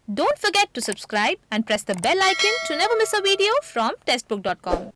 Don't forget to subscribe and press the bell icon to never miss a video from testbook.com.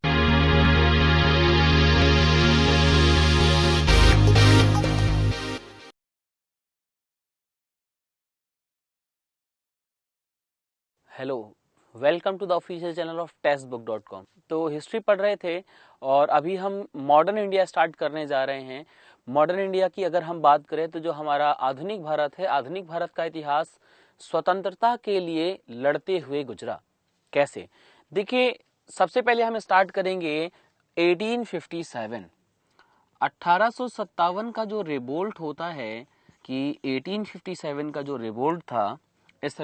Hello, welcome to the official channel of Testbook dot com. तो history पढ़ रहे थे और अभी हम modern India start करने जा रहे हैं। मॉडर्न इंडिया की अगर हम बात करें तो जो हमारा आधुनिक भारत है, आधुनिक भारत का इतिहास स्वतंत्रता के लिए लड़ते हुए गुजरा। कैसे? देखिए, सबसे पहले हम स्टार्ट करेंगे 1857। 1857 का जो रिवोल्ट होता है कि 1857 का जो रिवोल्ट था, इस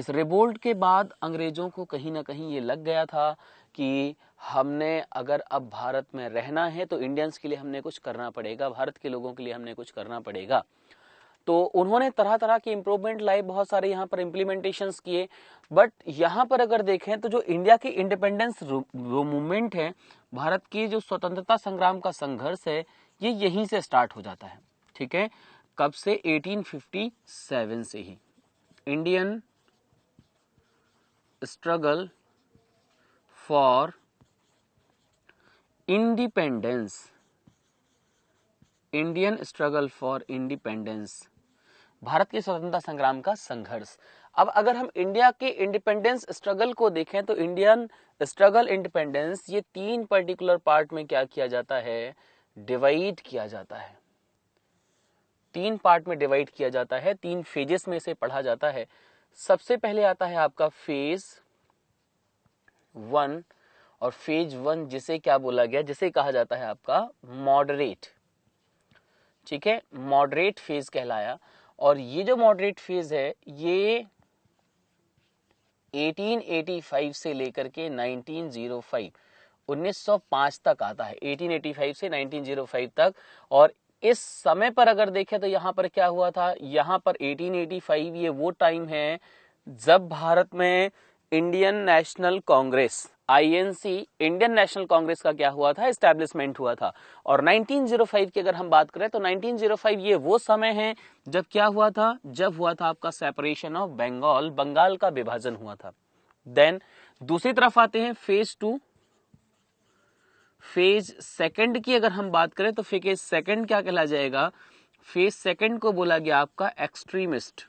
रिवोल्ट के बाद अंग्रेजों को कहीं ना कहीं ये लग गया था कि हमने अगर अब भारत में रहना है तो इंडियंस के लिए हमने कुछ करना पड़ेगा, भारत के लोगों के लिए हमने कुछ करना पड़ेगा। तो उन्होंने तरह तरह के इंप्रूवमेंट लाए, बहुत सारे यहाँ पर इम्प्लीमेंटेशंस किए। बट यहाँ पर अगर देखें तो जो इंडिया की इंडिपेंडेंस मूवमेंट है, भारत की जो स्वतंत्रता संग्राम का संघर्ष है, ये यहीं से स्टार्ट हो जाता है। ठीक है, कब से? 1857 से ही। Indian struggle for independence, Indian struggle for independence, Bharat के स्वतंत्रता संग्राम का संघर्ष। अब अगर हम इंडिया के इंडिपेंडेंस स्ट्रगल को देखें तो इंडियन स्ट्रगल इंडिपेंडेंस, ये तीन पर्टिकुलर पार्ट में क्या किया जाता है? डिवाइड किया जाता है। तीन पार्ट में डिवाइड किया जाता है, तीन फेजेस में इसे पढ़ा जाता है। सबसे पहले आता है आपका फेज 1, और फेज 1 जिसे क्या बोला गया, जिसे कहा जाता है आपका मॉडरेट। ठीक है, मॉडरेट फेज कहलाया। और ये जो मॉडरेट फेज है, ये 1885 से लेकर के 1905 तक आता है। 1885 से 1905 तक। और इस समय पर अगर देखें तो यहाँ पर क्या हुआ था, यहाँ पर 1885 ये वो टाइम है जब भारत में Indian National Congress, INC, Indian National Congress का क्या हुआ था? एस्टैब्लिशमेंट हुआ था। और 1905 की अगर हम बात करें तो 1905 ये वो समय है जब क्या हुआ था? जब हुआ था आपका सेपरेशन ऑफ बंगाल, बंगाल का विभाजन हुआ था। देन दूसरी तरफ आते हैं फेज 2। फेज सेकंड की अगर हम बात करें तो फेज सेकंड क्या कहला जाएगा? फेज सेकंड को बोला गया आपका एक्सट्रीमिस्ट।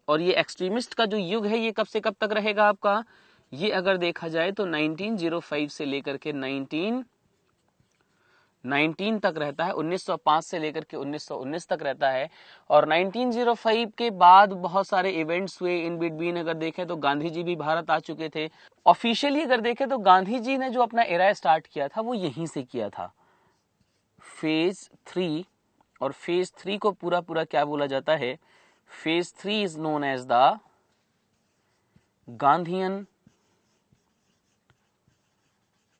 और ये एक्सट्रीमिस्ट का जो युग है, ये कब से कब तक रहेगा आपका? ये अगर देखा जाए तो 1905 से लेकर के 1919 तक रहता है। 1905 से लेकर के 1919 तक रहता है। और 1905 के बाद बहुत सारे इवेंट्स हुए इन बिटवीन। अगर देखें तो गांधी जी भी भारत आ चुके थे। ऑफिशियली अगर देखें तो गांधी जी ने जो अपना एरा स्टार्ट किया था वो यहीं से किया था, फेज 3। और फेज 3 को पूरा पूरा क्या बोला जाता है? Phase 3 is known as the Gandhian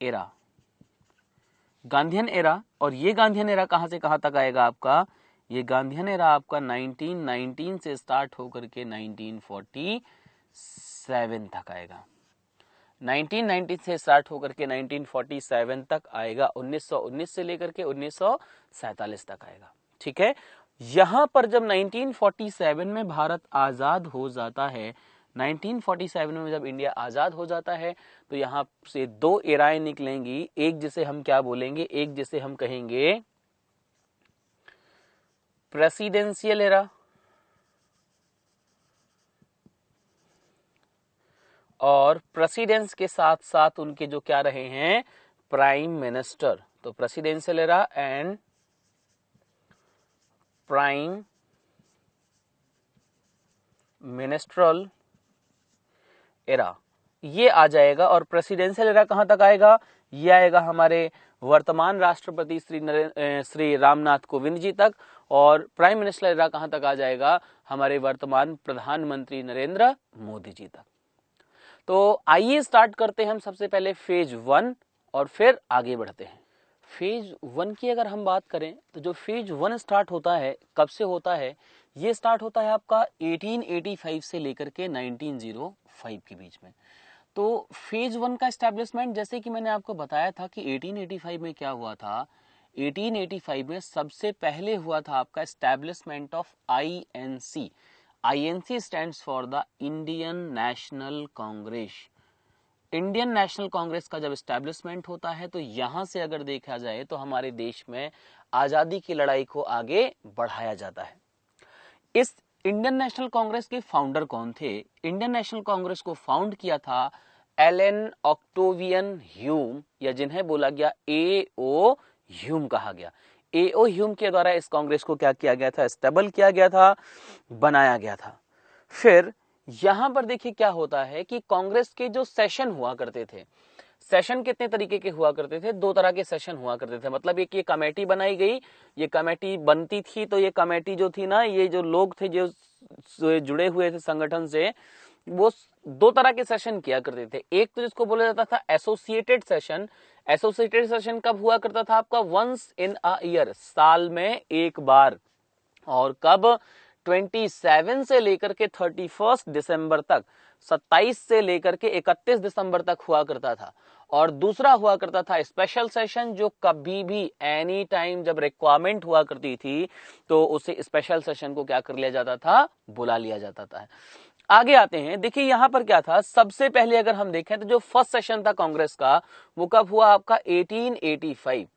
era, Gandhian era. और ये गांधीयन एरा कहां से कहां तक आएगा आपका? ये गांधीयन एरा आपका 1919 से स्टार्ट होकर के 1947 तक आएगा। 1919 से स्टार्ट होकर के 1947 तक आएगा। 1919 से लेकर के 1947 तक आएगा। ठीक है, यहां पर जब 1947 में भारत आजाद हो जाता है, 1947 में जब इंडिया आजाद हो जाता है, तो यहां से दो एराएं निकलेंगी। एक जिसे हम क्या बोलेंगे? एक जिसे हम कहेंगे प्रेसिडेंशियल एरा, और प्रेसिडेंस के साथ साथ उनके जो क्या रहे हैं? Prime minister. तो presidential era and prime ministerial era, ये आ जाएगा। और प्रेसिडेंशियल एरा कहां तक आएगा? ये आएगा हमारे वर्तमान राष्ट्रपति श्री रामनाथ कोविंद जी तक। और प्राइम मिनिस्टर एरा कहां तक आ जाएगा? हमारे वर्तमान प्रधानमंत्री नरेंद्र मोदी जी तक। तो आइए स्टार्ट करते हैं हम सबसे पहले फेज 1 और फिर आगे बढ़ते हैं। फेज 1 की अगर हम बात करें तो जो फेज 1 स्टार्ट होता है, कब से होता है? ये स्टार्ट होता है आपका 1885 से लेकर के 1905 के बीच में। तो फेज 1 का एस्टैब्लिशमेंट, जैसे कि मैंने आपको बताया था कि 1885 में क्या हुआ था? 1885 में सबसे पहले हुआ था आपका establishment of INC. INC stands for the Indian National Congress. Indian National Congress का जब एस्टैब्लिशमेंट होता है तो यहां से अगर देखा जाए तो हमारे देश में आजादी की लड़ाई को आगे बढ़ाया जाता है। इस इंडियन नेशनल कांग्रेस के फाउंडर कौन थे? इंडियन नेशनल कांग्रेस को फाउंड किया था एलन ऑक्टेवियन ह्यूम, या जिन्हें बोला गया ए.ओ. ह्यूम कहा गया। ए.ओ. ह्यूम के द्वारा इस कांग्रेस को क्या किया गया था? एस्टेबल किया गया था, बनाया गया था। फिर यहां पर देखिए क्या होता है कि कांग्रेस के जो सेशन हुआ करते थे, सेशन कितने तरीके के हुआ करते थे? 2 तरह के सेशन हुआ करते थे। मतलब एक ये कमेटी बनाई गई, ये कमेटी बनती थी तो ये कमेटी जो थी ना, ये जो लोग थे जो जुड़े हुए थे संगठन से, वो 2 तरह के सेशन किया करते थे। एक तो जिसको बोला जाता था एसोसिएटेड सेशन। एसोसिएटेड सेशन कब हुआ करता था आपका? वंस इन अ ईयर, साल में एक बार। और कब? 27 से लेकर के 31 दिसंबर तक, 27 से लेकर के 31 दिसंबर तक हुआ करता था। और दूसरा हुआ करता था स्पेशल सेशन, जो कभी भी एनी टाइम जब रिक्वायरमेंट हुआ करती थी तो उसे स्पेशल सेशन को क्या कर लिया जाता था? बुला लिया जाता था। आगे आते हैं, देखिए यहां पर क्या था, सबसे पहले अगर हम देखें तो जो फर्स्ट सेशन था कांग्रेस का वो कब हुआ आपका? 1885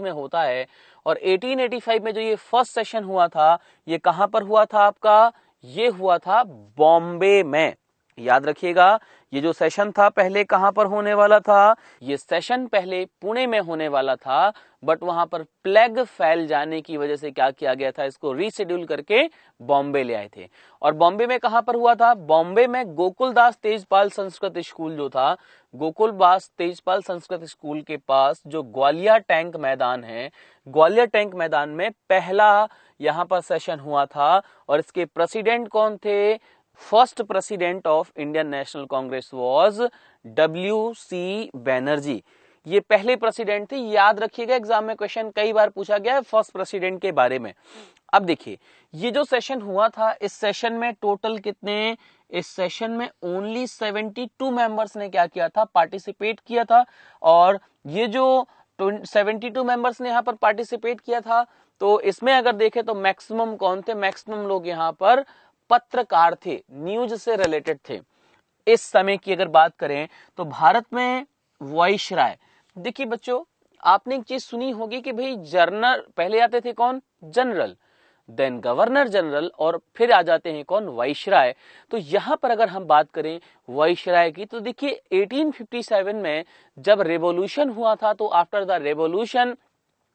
में होता है। और 1885 में जो ये फर्स्ट सेशन हुआ था ये कहां पर हुआ था आपका? ये हुआ था बॉम्बे में। याद रखिएगा, ये जो सेशन था पहले कहां पर होने वाला था? ये सेशन पहले पुणे में होने वाला था, बट वहां पर प्लेग फैल जाने की वजह से क्या किया गया था? इसको रीशेड्यूल करके बॉम्बे ले आए थे। और बॉम्बे में कहां पर हुआ था? बॉम्बे में गोकुलदास तेजपाल संस्कृत स्कूल जो था, गोकुलदास तेजपाल संस्कृत स्कूल के पास जो ग्वालियर टैंक मैदान है, ग्वालियर टैंक मैदान में पहला यहां पर सेशन हुआ था। और इसके प्रेसिडेंट कौन थे? First president of Indian National Congress was W.C. Banerjee. ये पहले प्रेसिडेंट थे। याद रखिएगा, एग्जाम में क्वेश्चन कई बार पूछा गया है फर्स्ट प्रेसिडेंट के बारे में। अब देखिए ये जो सेशन हुआ था, इस सेशन में टोटल कितने? इस सेशन में ओनली 72 मेंबर्स ने क्या किया था? पार्टिसिपेट किया था। और ये जो 72 मेंबर्स ने यहाँ पर पार्टिसिपेट किया था, तो इसमें अगर देखें तो मैक्सिमम कौन थे? मैक्सिमम लोग यहाँ पर पत्रकार थे, न्यूज से रिलेटेड थे। इस समय की अगर बात करें तो भारत में वाइसराय, देखिए बच्चों आपने एक चीज सुनी होगी कि भाई जनरल पहले आते थे कौन? जनरल, देन गवर्नर जनरल, और फिर आ जाते हैं कौन? वाइसराय। तो यहां पर अगर हम बात करें वाइसराय की तो देखिए 1857 में जब रेवोल्यूशन हुआ था तो आफ्टर द रेवोल्यूशन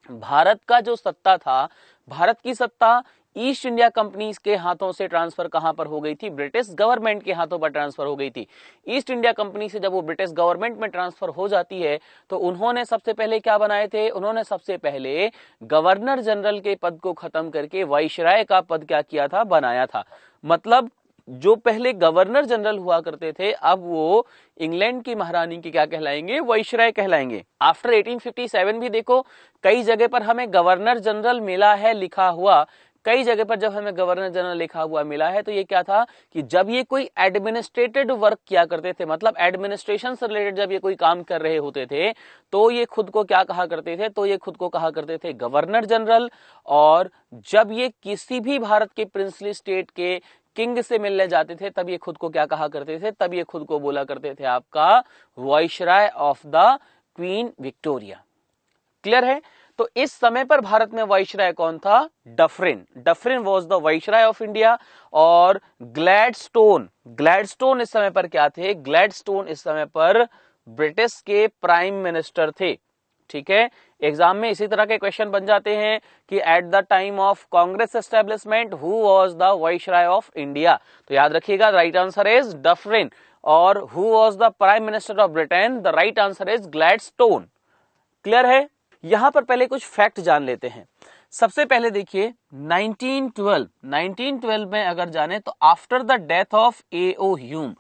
भारत का जो सत्ता था, भारत की सत्ता ईस्ट इंडिया कंपनी के हाथों से ट्रांसफर कहां पर हो गई थी? ब्रिटिश गवर्नमेंट के हाथों पर ट्रांसफर हो गई थी। ईस्ट इंडिया कंपनी से जब वो ब्रिटिश गवर्नमेंट में ट्रांसफर हो जाती है तो उन्होंने सबसे पहले क्या बनाए थे? उन्होंने सबसे पहले गवर्नर जनरल के पद को खत्म करके वाइसराय का पद क्या किया था? बनाया था। मतलब जो पहले गवर्नर जनरल हुआ करते थे अब वो इंग्लैंड की महारानी के क्या कहलाएंगे? वाइसराय कहलाएंगे। आफ्टर 1857 भी देखो कई जगह पर हमें गवर्नर जनरल मिला है लिखा हुआ, कई जगह पर जब हमें गवर्नर जनरल लिखा हुआ मिला है तो ये क्या था कि जब ये कोई एडमिनिस्ट्रेटिव वर्क किया करते थे, मतलब एडमिनिस्ट्रेशन से रिलेटेड जब ये कोई काम कर रहे होते थे तो ये खुद को क्या कहा करते थे? तो ये खुद को कहा करते थे गवर्नर जनरल। और जब ये किसी भी भारत के प्रिंसली स्टेट के किंग से मिलने जाते थे तब ये खुद को क्या कहा करते थे? तब ये खुद को बोला करते थे आपका viceroy of the queen Victoria. Clear है? तो इस समय पर भारत में वाइसराय कौन था? Dufferin. Dufferin was the viceroy of India. और ग्लैडस्टोन, ग्लैडस्टोन इस समय पर क्या थे? ग्लैडस्टोन इस समय पर ब्रिटिश के प्राइम मिनिस्टर थे। ठीक है, एग्जाम में इसी तरह के क्वेश्चन बन जाते हैं कि at the time of Congress establishment who was the viceroy of India? तो याद रखिएगा राइट आंसर इज डफरिन। और who was the prime minister of Britain? The right answer is Gladstone. Clear है? यहां पर पहले कुछ फैक्ट जान लेते हैं। सबसे पहले देखिए 1912 में अगर जाने तो after the death of A O. Hume,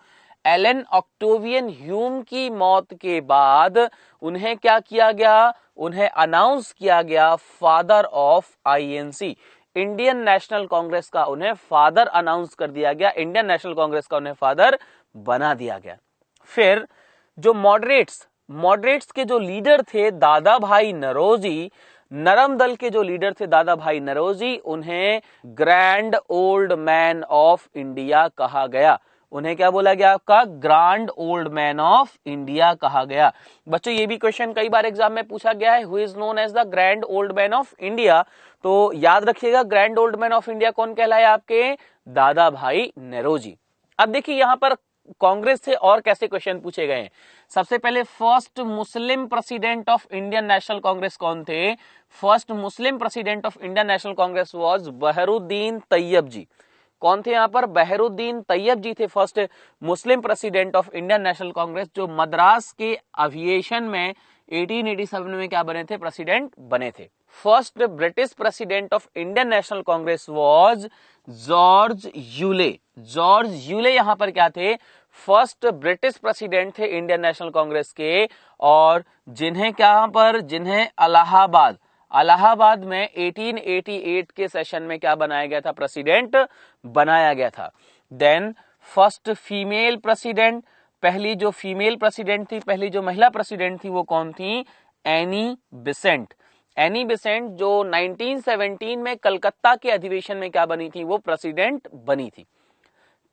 Allan Octavian Hume की मौत के बाद उन्हें क्या किया गया? उन्हें अनाउंस किया गया father of INC, Indian National Congress का उन्हें फादर अनाउंस कर दिया गया, इंडियन नेशनल कांग्रेस का उन्हें फादर बना दिया गया। फिर जो मॉडरेट्स, मॉडरेट्स के जो लीडर थे दादा भाई नौरोजी, नरम दल के जो लीडर थे दादा भाई नौरोजी, उन्हें grand old man of India कहा गया। उन्हें क्या बोला गया आपका? Grand old man of India कहा गया। बच्चों ये भी क्वेश्चन कई बार एग्जाम में पूछा गया है, who is known as the grand old man of India. तो याद रखिएगा grand old man of India कौन कहलाए आपके? दादा भाई नौरोजी। अब देखिए यहां पर कांग्रेस से और कैसे क्वेश्चन पूछे गए हैं। सबसे पहले first Muslim president of Indian National Congress कौन थे? First Muslim president of Indian National Congress was Badruddin Tyabji. कौन थे यहां पर? बहरुद्दीन तैयब जी थे first Muslim president of Indian National Congress, जो मद्रास के एविएशन में 1887 में क्या बने थे? प्रेसिडेंट बने थे। First British president of Indian National Congress was George Yule. George Yule यहां पर क्या थे? फर्स्ट ब्रिटिश प्रेसिडेंट थे इंडियन नेशनल कांग्रेस के, और जिन्हें क्या पर? जिन्हें इलाहाबाद में 1888 के सेशन में क्या बनाया गया था? प्रेसिडेंट बनाया गया था। देन फर्स्ट फीमेल प्रेसिडेंट, पहली जो फीमेल प्रेसिडेंट थी, पहली जो महिला प्रेसिडेंट थी वो कौन थी? Any Besant. एनी बिसेंट जो 1917 में कलकत्ता के अधिवेशन में क्या बनी थी? वो प्रेसिडेंट बनी थी।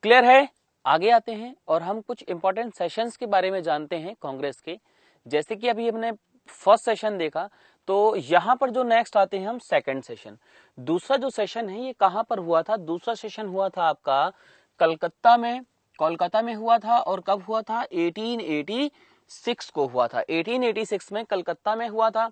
क्लियर है? आगे आते हैं और हम कुछ इंपॉर्टेंट सेशंस के बारे में जानते हैं कांग्रेस के। जैसे कि अभी हमने फर्स्ट सेशन देखा, तो यहां पर जो नेक्स्ट आते हैं हम सेकंड सेशन। दूसरा जो सेशन है ये कहां पर हुआ था? दूसरा सेशन हुआ था आपका कोलकाता में हुआ था। और कब हुआ था? 1886 को हुआ था। 1886 में कलकत्ता में हुआ था।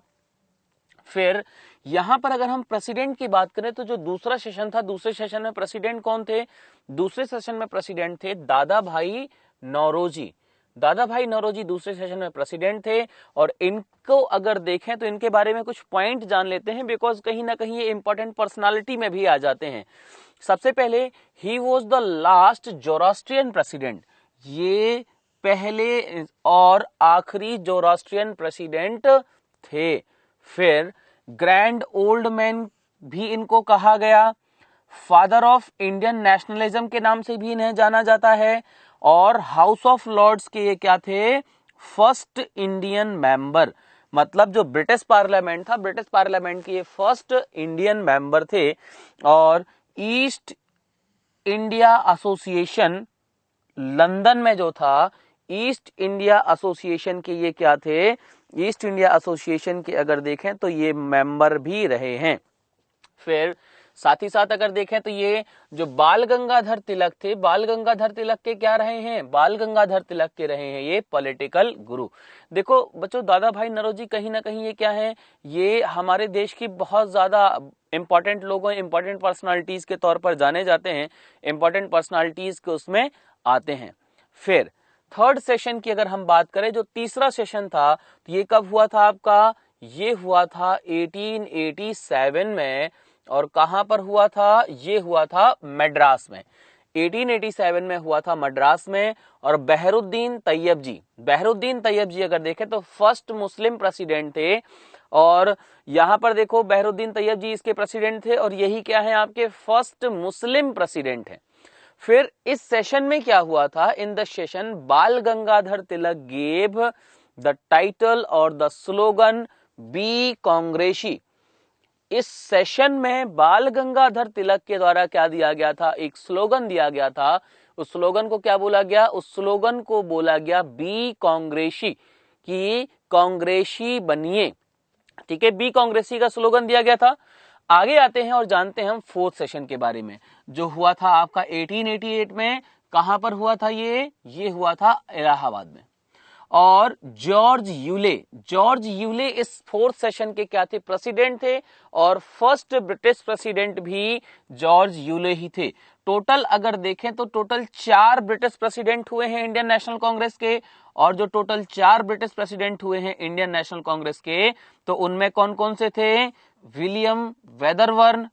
फिर यहां पर अगर हम प्रेसिडेंट की बात करें तो जो दूसरा सेशन था, दूसरे सेशन में प्रेसिडेंट कौन थे? दूसरे सेशन में प्रेसिडेंट थे दादा भाई नौरोजी। दादा भाई नौरोजी दूसरे सेशन में प्रेसिडेंट थे। और इनको अगर देखें तो इनके बारे में कुछ पॉइंट जान लेते हैं, बिकॉज कहीं ना कहीं ये इंपॉर्टेंट पर्सनालिटी में भी आ जाते हैं। सबसे पहले he was the last Zoroastrian president. ये पहले और आखिरी जोरास्ट्रियन प्रेसिडेंट थे। फिर ग्रैंड ओल्ड मैन भी इनको कहा गया। फादर ऑफ इंडियन नेशनलिज्म के नाम से भी इन्हें जाना जाता है। और हाउस ऑफ लॉर्ड्स के ये क्या थे? First Indian member. मतलब जो ब्रिटिश पार्लियामेंट था, ब्रिटिश पार्लियामेंट के ये फर्स्ट इंडियन मेंबर थे। और ईस्ट इंडिया एसोसिएशन लंदन में जो था, ईस्ट इंडिया एसोसिएशन के ये क्या थे? ईस्ट इंडिया एसोसिएशन के अगर देखें तो ये मेंबर भी रहे हैं। फिर साथ ही साथ अगर देखें तो ये जो बाल गंगाधर तिलक थे, बाल गंगाधर तिलक के क्या रहे हैं? बाल गंगाधर तिलक के रहे हैं ये पॉलिटिकल गुरु। देखो बच्चों, दादा भाई नौरोजी कहीं ना कहीं ये क्या है? ये हमारे देश की बहुत ज्यादा इंपॉर्टेंट लोगों, इंपॉर्टेंट पर्सनालिटीज के तौर पर जाने जाते हैं। इंपॉर्टेंट पर्सनालिटीज के उसमें आते हैं। फिर थर्ड सेशन की अगर हम बात करें, जो तीसरा सेशन था, तो ये कब हुआ था आपका? ये हुआ था 1887 में। और कहां पर हुआ था? ये हुआ था मद्रास में। 1887 में हुआ था मद्रास में। और बहरुद्दीन तैयब जी अगर देखें तो फर्स्ट मुस्लिम प्रेसिडेंट थे। और यहां पर देखो बहरुद्दीन तैयब जी इसके प्रेसिडेंट थे, और यही क्या है? आपके फर्स्ट मुस्लिम प्रेसिडेंट हैं। फिर इस सेशन में क्या हुआ था? इन द सेशन बाल गंगाधर तिलक गेव द टाइटल और द स्लोगन बी कांग्रेसी। इस सेशन में बाल गंगाधर तिलक के द्वारा क्या दिया गया था? एक स्लोगन दिया गया था। उस स्लोगन को क्या बोला गया? उस स्लोगन को बोला गया बी कांग्रेसी, कि कांग्रेसी बनिए। ठीक है, बी कांग्रेसी का स्लोगन दिया गया था। आगे आते हैं और जानते हैं हम फोर्थ सेशन के बारे में, जो हुआ था आपका 1888 में। कहां पर हुआ था ये हुआ था इलाहाबाद में। और जॉर्ज यूले इस फोर्थ सेशन के क्या थे? प्रेसिडेंट थे। और फर्स्ट ब्रिटिश प्रेसिडेंट भी जॉर्ज यूले ही थे। टोटल अगर देखें तो टोटल 4 ब्रिटिश प्रेसिडेंट हुए हैं इंडियन नेशनल कांग्रेस के। और जो टोटल 4 ब्रिटिश प्रेसिडेंट हुए हैं इंडियन नेशनल कांग्रेस के, तो उनमें कौन कौन से थे? विलियम वेदरबर्न,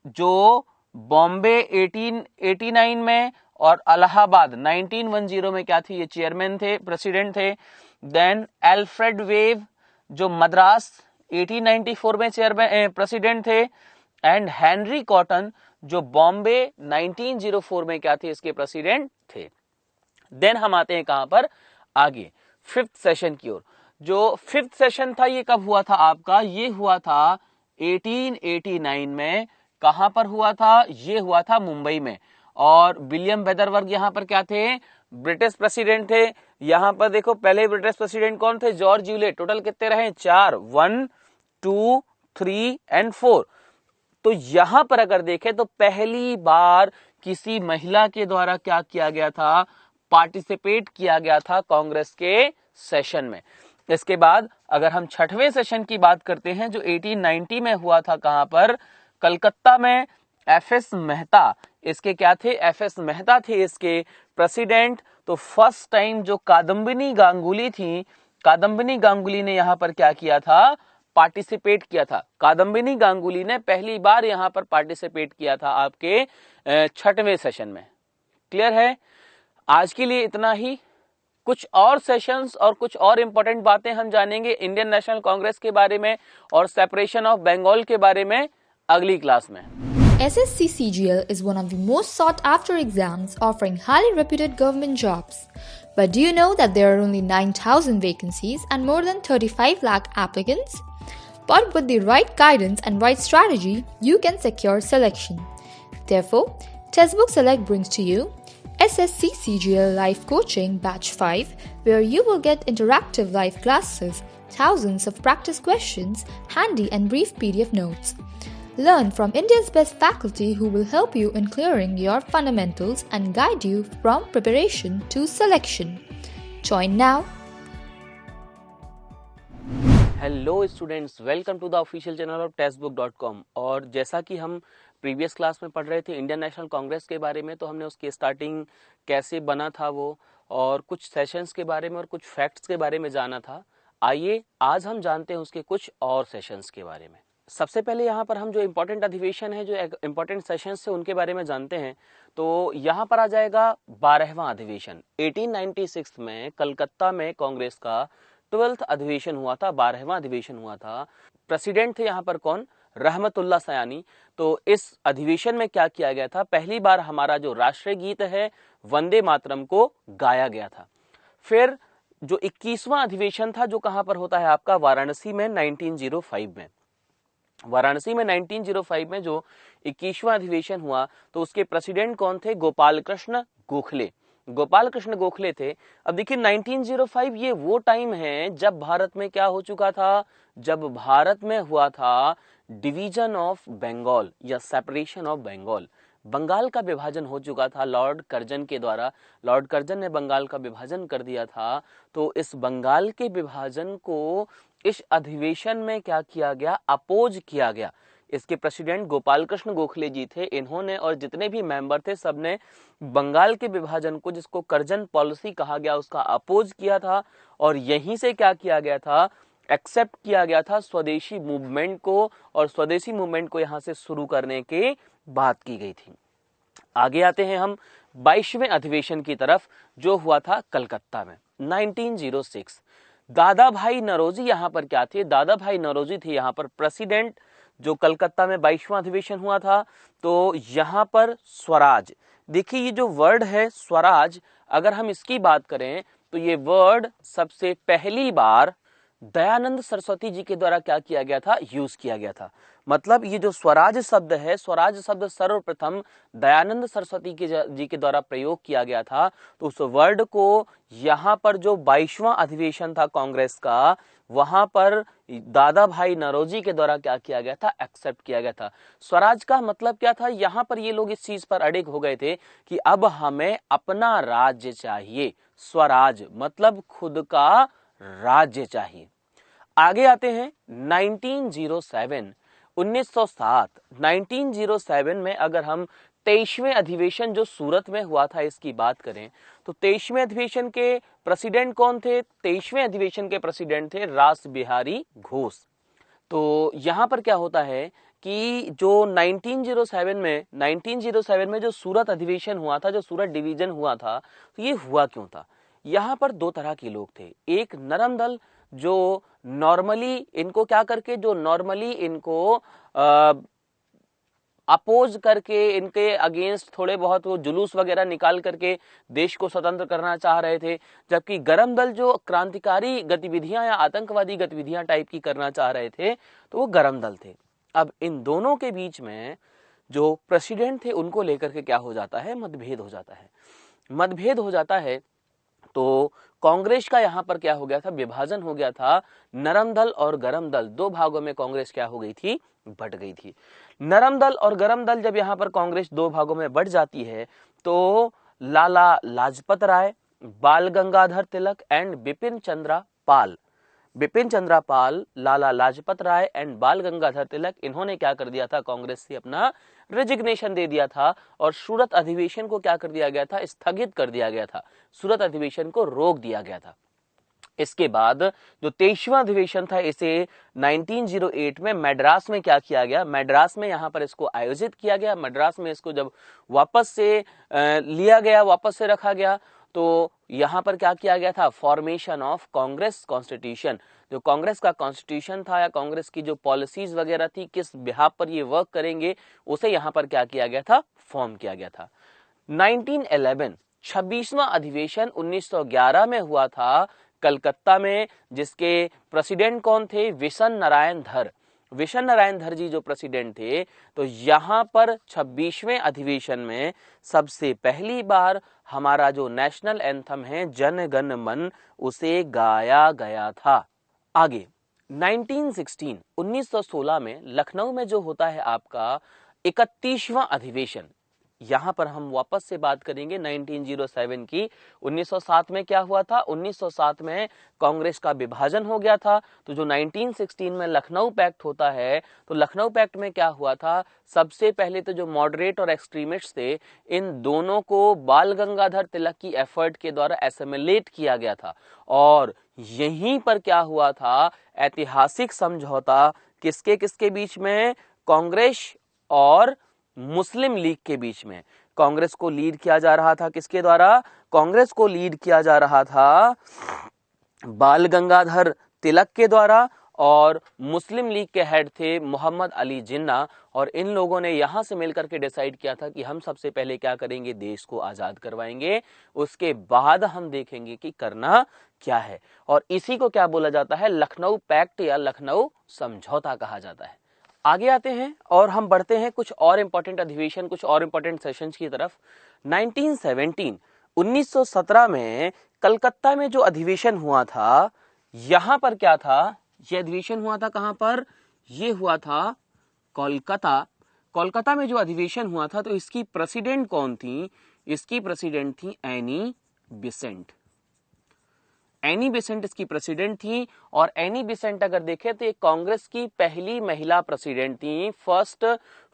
जो बॉम्बे 1889 में, और इलाहाबाद 1910 में क्या थी? ये चेयरमैन थे, प्रेसिडेंट थे। देन एल्फ्रेड वेव, जो मद्रास 1894 में चेयरमैन प्रेसिडेंट थे। एंड हेनरी कॉटन, जो बॉम्बे 1904 में क्या थे? इसके प्रेसिडेंट थे। देन हम आते हैं कहां पर? आगे फिफ्थ सेशन की ओर। जो फिफ्थ सेशन था ये कब हुआ था आपका, ये हुआ था 1889 में। कहां पर हुआ था, ये हुआ था मुंबई में। और विलियम बेदरवर्ग यहां पर क्या थे, ब्रिटिश प्रेसिडेंट थे। यहां पर देखो पहले ब्रिटिश प्रेसिडेंट कौन थे, जॉर्ज यूलेट। टोटल कितने रहे, 4, 1, 2, 3 एंड 4। तो यहां पर अगर देखें तो पहली बार किसी महिला के द्वारा क्या किया गया था, पार्टिसिपेट किया गया था कांग्रेस के सेशन में। इसके बाद अगर हम छठवें सेशन की बात करते हैं जो 1890 में हुआ था, कहां पर, कलकत्ता में। एफएस मेहता इसके क्या थे, एफएस मेहता थे इसके प्रेसिडेंट। तो फर्स्ट टाइम जो कादम्बिनी गांगुली थी, कादम्बिनी गांगुली ने यहां पर क्या किया था, पार्टिसिपेट किया था। कादम्बिनी गांगुली ने पहली बार यहां पर पार्टिसिपेट किया था आपके छठवें सेशन में। क्लियर है। आज के लिए इतना ही। कुछ और सेशंस और कुछ और इंपॉर्टेंट बातें हम जानेंगे इंडियन नेशनल कांग्रेस के बारे में और सेपरेशन ऑफ बंगाल के बारे में अगली क्लास में। SSC CGL is one of the most sought after exams offering highly reputed government jobs. But do you know that there are only 9,000 vacancies and more than 35 lakh applicants? But with the right guidance and right strategy, you can secure selection. Therefore, Textbook Select brings to you SSC CGL Live Coaching Batch 5, where you will get interactive live classes, thousands of practice questions, handy and brief PDF notes. Learn from India's best faculty who will help you in clearing your fundamentals and guide you from preparation to selection. Join now. Hello students, welcome to the official channel of Testbook dot com. और जैसा कि हम previous class में पढ़ रहे थे Indian National Congress के बारे में, तो हमने उसकी स्टार्टिंग कैसे बना था वो, और कुछ सेशंस के बारे में और कुछ फैक्ट्स के बारे में जाना था। आइए आज हम जानते हैं उसके कुछ और सेशंस के बारे में। सबसे पहले यहाँ पर हम जो इम्पोर्टेंट अधिवेशन है, जो इम्पोर्टेंट सेशंस है, उनके बारे में जानते हैं। तो यहाँ पर आ जाएगा 12वां अधिवेशन। 1896 में कलकत्ता में कांग्रेस का 12th अधिवेशन हुआ था, 12वां अधिवेशन हुआ था। प्रेसिडेंट थे यहाँ पर कौन, रहमतुल्लाह सयानी। तो इस अधिवेशन में क्या किया गया था, पहली बार हमारा जो राष्ट्रीय गीत है वंदे मातरम को गाया गया था। फिर जो 21वां अधिवेशन था जो कहां पर होता है आपका, वाराणसी में 1905 में। वाराणसी में 1905 में जो 21वां अधिवेशन हुआ तो उसके प्रेसिडेंट कौन थे, गोपाल कृष्ण गोखले। गोपाल कृष्ण गोखले थे। अब देखिए 1905 ये वो टाइम है जब भारत में क्या हो चुका था, जब भारत में हुआ था डिवीजन ऑफ बंगाल या सेपरेशन ऑफ बंगाल। बंगाल का विभाजन हो चुका था लॉर्ड कर्जन के द्वारा। लॉर्ड कर्जन ने बंगाल का विभाजन कर दिया था। तो इस बंगाल के विभाजन को इस अधिवेशन में क्या किया गया, अपोज किया गया। इसके प्रेसिडेंट गोपाल कृष्ण गोखले जी थे। इन्होंने और जितने भी मेंबर थे सबने बंगाल के विभाजन को, जिसको कर्जन पॉलिसी कहा गया, उसका अपोज किया था। और यहीं से क्या किया गया था, एक्सेप्ट किया गया था स्वदेशी मूवमेंट को, और स्वदेशी मूवमेंट को यहां से शुरू करने की बात की गई थी। आगे आते हैं हम 22वें अधिवेशन की तरफ जो हुआ था कलकत्ता में 1906। दादा भाई नौरोजी यहां पर क्या थे, दादा भाई नौरोजी थे यहां पर प्रेसिडेंट। जो कलकत्ता में 22वां अधिवेशन हुआ था तो यहां पर स्वराज, देखिए ये जो वर्ड है स्वराज, अगर हम इसकी बात करें तो ये वर्ड सबसे पहली बार दयानंद सरस्वती जी के द्वारा क्या किया गया था, यूज किया गया था। मतलब ये जो स्वराज शब्द है, स्वराज शब्द सर्वप्रथम दयानंद सरस्वती जी के द्वारा प्रयोग किया गया था। तो उस वर्ड को यहाँ पर जो 22वां अधिवेशन था कांग्रेस का, वहां पर दादा भाई नौरोजी के द्वारा क्या किया गया था, एक्सेप्ट किया गया था। स्वराज का मतलब क्या था, यहाँ पर ये लोग इस चीज पर अड़िग हो गए थे कि अब हमें अपना राज्य चाहिए। स्वराज मतलब खुद का राज्य चाहिए। आगे आते हैं 1907, 1907 में अगर हम 23वें अधिवेशन जो सूरत में हुआ था इसकी बात करें तो 23वें अधिवेशन के प्रेसिडेंट कौन थे, 23वें अधिवेशन के प्रेसिडेंट थे रास बिहारी घोष। तो यहां पर क्या होता है कि जो 1907 में जो सूरत अधिवेशन हुआ था, जो सूरत डिवीजन हुआ था, तो ये हुआ क्यों था। यहां पर दो तरह के लोग थे। एक नरम दल जो नॉर्मली इनको क्या करके, जो नॉर्मली इनको अपोज करके, इनके अगेंस्ट थोड़े बहुत वो जुलूस वगैरह निकाल करके देश को स्वतंत्र करना चाह रहे थे, जबकि गरम दल जो क्रांतिकारी गतिविधियां या आतंकवादी गतिविधियां टाइप की करना चाह रहे थे, तो वो गरम दल थे। अब इन दोनों के बीच में जो प्रेसिडेंट थे उनको लेकर के क्या हो जाता है, मतभेद हो जाता है। मतभेद हो जाता है तो कांग्रेस का यहां पर क्या हो गया था, विभाजन हो गया था। नरम दल और गरम दल, दो भागों में कांग्रेस क्या हो गई थी, बट गई थी। नरम दल और गरम दल जब यहां पर कांग्रेस दो भागों में बट जाती है तो लाला लाजपत राय, बाल गंगाधर तिलक एंड बिपिन चंद्रा पाल, बिपिन चंद्रा पाल, लाला लाजपत राय एंड बाल गंगाधर तिलक, इन्होंने क्या कर दिया था, कांग्रेस से अपना रेजिग्नेशन दे दिया था और सूरत अधिवेशन को क्या कर दिया गया था, स्थगित कर दिया गया था, सूरत अधिवेशन को रोक दिया गया था। इसके बाद जो 23वां अधिवेशन था, इसे 1908 में मद्रास में क्या किया गया, मद्रास में यहां पर इसको आयोजित किया गया। मद्रास में इसको जब वापस से लिया गया, वापस से रखा गया, तो यहां पर क्या किया गया था, फॉर्मेशन ऑफ कांग्रेस कॉन्स्टिट्यूशन, जो कांग्रेस का कॉन्स्टिट्यूशन था या कांग्रेस की जो पॉलिसीज वगैरह थी, किस बिहाफ पर ये वर्क करेंगे, उसे यहां पर क्या किया गया था, फॉर्म किया गया था। 1911 26वां अधिवेशन 1911 में हुआ था कलकत्ता में, जिसके प्रेसिडेंट कौन थे, विशन नारायण धर। विशन नारायण धर जी जो प्रेसिडेंट थे, तो यहां पर 26वें अधिवेशन में सबसे पहली बार हमारा जो नेशनल एंथम है जन गण मन, उसे गाया गया था। आगे 1916 में लखनऊ में जो होता है आपका 31वां अधिवेशन, यहां पर हम वापस से बात करेंगे 1907 की। 1907 में क्या हुआ था, 1907 में कांग्रेस का विभाजन हो गया था। तो जो 1916 में लखनऊ पैक्ट होता है, तो लखनऊ पैक्ट में क्या हुआ था, सबसे पहले तो जो मॉडरेट और एक्सट्रीमिस्ट थे, इन दोनों को बाल गंगाधर तिलक की एफर्ट के द्वारा एसिमिलेट किया गया था। और यहीं पर क्या हुआ था, ऐतिहासिक समझौता किसके किसके बीच में, कांग्रेस और मुस्लिम लीग के बीच में। कांग्रेस को लीड किया जा रहा था किसके द्वारा, कांग्रेस को लीड किया जा रहा था बाल गंगाधर तिलक के द्वारा, और मुस्लिम लीग के हेड थे मोहम्मद अली जिन्ना। और इन लोगों ने यहां से मिलकर के डिसाइड किया था कि हम सबसे पहले क्या करेंगे, देश को आजाद करवाएंगे, उसके बाद हम देखेंगे कि करना क्या है। और इसी को क्या बोला जाता है, लखनऊ पैक्ट या लखनऊ समझौता कहा जाता है। आगे आते हैं और हम बढ़ते हैं कुछ और इंपॉर्टेंट अधिवेशन, कुछ और इंपॉर्टेंट सेशंस की तरफ। 1917 में कलकत्ता में जो अधिवेशन हुआ था, यहां पर क्या था, यह अधिवेशन हुआ था कहां पर, यह हुआ था कोलकाता। कोलकाता में जो अधिवेशन हुआ था, तो इसकी प्रेसिडेंट कौन थी, इसकी प्रेसिडेंट थी एनी बेसेंट। एनी बेसेंट इसकी प्रेसिडेंट थी। और एनी बेसेंट अगर देखें तो ये कांग्रेस की पहली महिला प्रेसिडेंट थी, first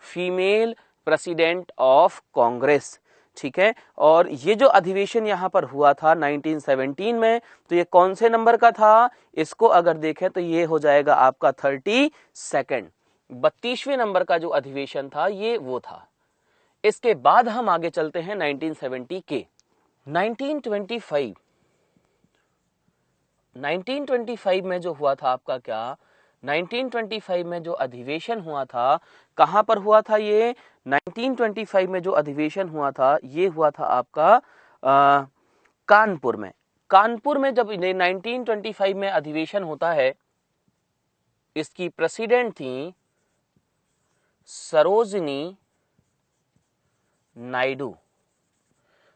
female president of Congress, ठीक है। और ये जो अधिवेशन यहां पर हुआ था 1917 में, तो ये कौन से नंबर का था, इसको अगर देखें तो ये हो जाएगा आपका 32nd, 32वें नंबर का जो अधिवेशन था ये वो था। इसके बाद हम आगे चलते हैं 1970 के 1925 में जो हुआ था आपका क्या, 1925 में जो अधिवेशन हुआ था, कहां पर हुआ था ये, 1925 में जो अधिवेशन हुआ था ये हुआ था आपका कानपुर में। कानपुर में जब 1925 में अधिवेशन होता है, इसकी प्रेसिडेंट थी सरोजनी नायडू।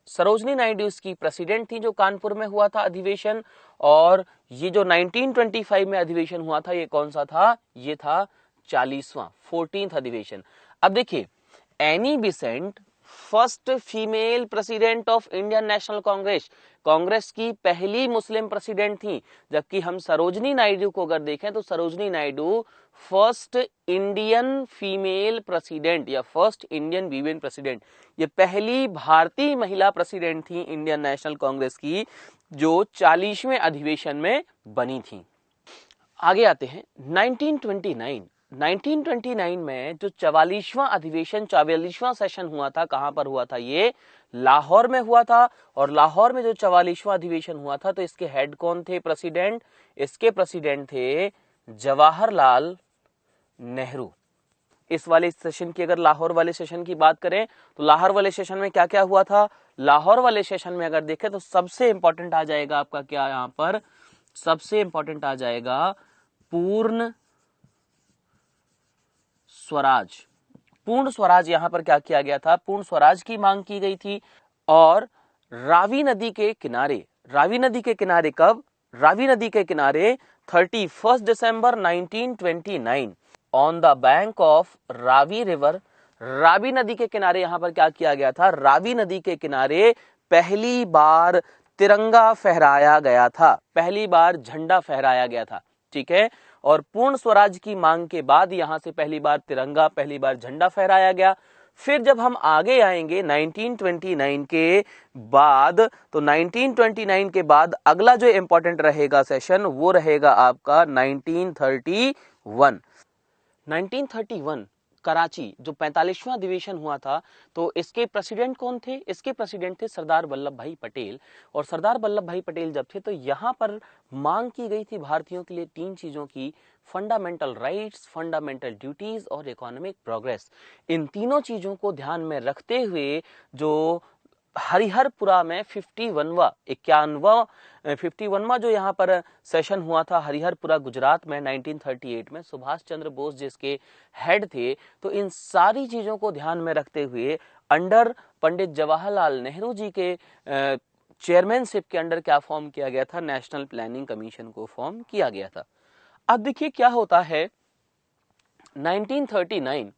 सरोजनी नायडू इसकी प्रेसिडेंट थी जो कानपुर में हुआ था अधिवेशन। और ये जो 1925 में अधिवेशन हुआ था, ये कौन सा था, ये था 40वां 14th अधिवेशन। अब देखिए, Annie Besant first female president of Indian National Congress, Congress की पहली मुस्लिम प्रेसिडेंट थी। जबकि हम सरोजनी नायडू को अगर देखें तो Sarojini Naidu first Indian female president या फर्स्ट इंडियन वीमेन प्रेसिडेंट, ये पहली भारतीय महिला प्रेसिडेंट थी इंडियन नेशनल कांग्रेस की, जो 40वें अधिवेशन में बनी थी। आगे आते हैं 1929 में जो 44वां अधिवेशन, 44वां सेशन हुआ था, कहां पर हुआ था, ये लाहौर में हुआ था। और लाहौर में जो 44वां अधिवेशन हुआ था, तो इसके हेड कौन थे प्रेसिडेंट, इसके प्रेसिडेंट थे जवाहरलाल नेहरू। इस वाले सेशन की अगर लाहौर वाले सेशन की बात करें तो लाहौर वाले सेशन में क्या क्या हुआ था? लाहौर वाले सेशन में अगर देखें तो सबसे इंपॉर्टेंट आ जाएगा आपका क्या, यहां पर सबसे इंपॉर्टेंट आ जाएगा पूर्ण स्वराज। पूर्ण स्वराज यहां पर क्या किया गया था? पूर्ण स्वराज की मांग की गई थी। और रावी नदी के किनारे, रावी नदी के किनारे कब? रावी नदी के किनारे 31 दिसंबर 1929 on the bank of Ravi river. Ravi नदी के किनारे यहां पर क्या किया गया था? रावी नदी के किनारे पहली बार तिरंगा फहराया गया था, पहली बार झंडा फहराया गया था। ठीक है, और पूर्ण स्वराज की मांग के बाद यहां से पहली बार तिरंगा, पहली बार झंडा फहराया गया। फिर जब हम आगे आएंगे 1929 के बाद, तो 1929 के बाद अगला जो इंपॉर्टेंट रहेगा सेशन वो रहेगा आपका 1931। 1931 कराची जो 45वां अधिवेशन हुआ था, तो इसके प्रेसिडेंट कौन थे? इसके प्रेसिडेंट थे सरदार वल्लभ भाई पटेल। और सरदार वल्लभ भाई पटेल जब थे तो यहां पर मांग की गई थी भारतीयों के लिए 3 चीजों की, फंडामेंटल राइट्स, फंडामेंटल ड्यूटीज और इकोनॉमिक प्रोग्रेस। इन तीनों चीजों को ध्यान में रखते हुए जो हरिहरपुरा में 51वां जो यहाँ पर सेशन हुआ था हरिहरपुरा गुजरात में 1938 में, सुभाष चंद्र बोस जिसके हेड थे, तो इन सारी चीजों को ध्यान में रखते हुए अंडर पंडित जवाहरलाल नेहरू जी के चेयरमैनशिप के अंडर क्या फॉर्म किया गया था? नेशनल प्लानिंग कमीशन को फॉर्म किया गया था। अब देखिए क्या होता है 1939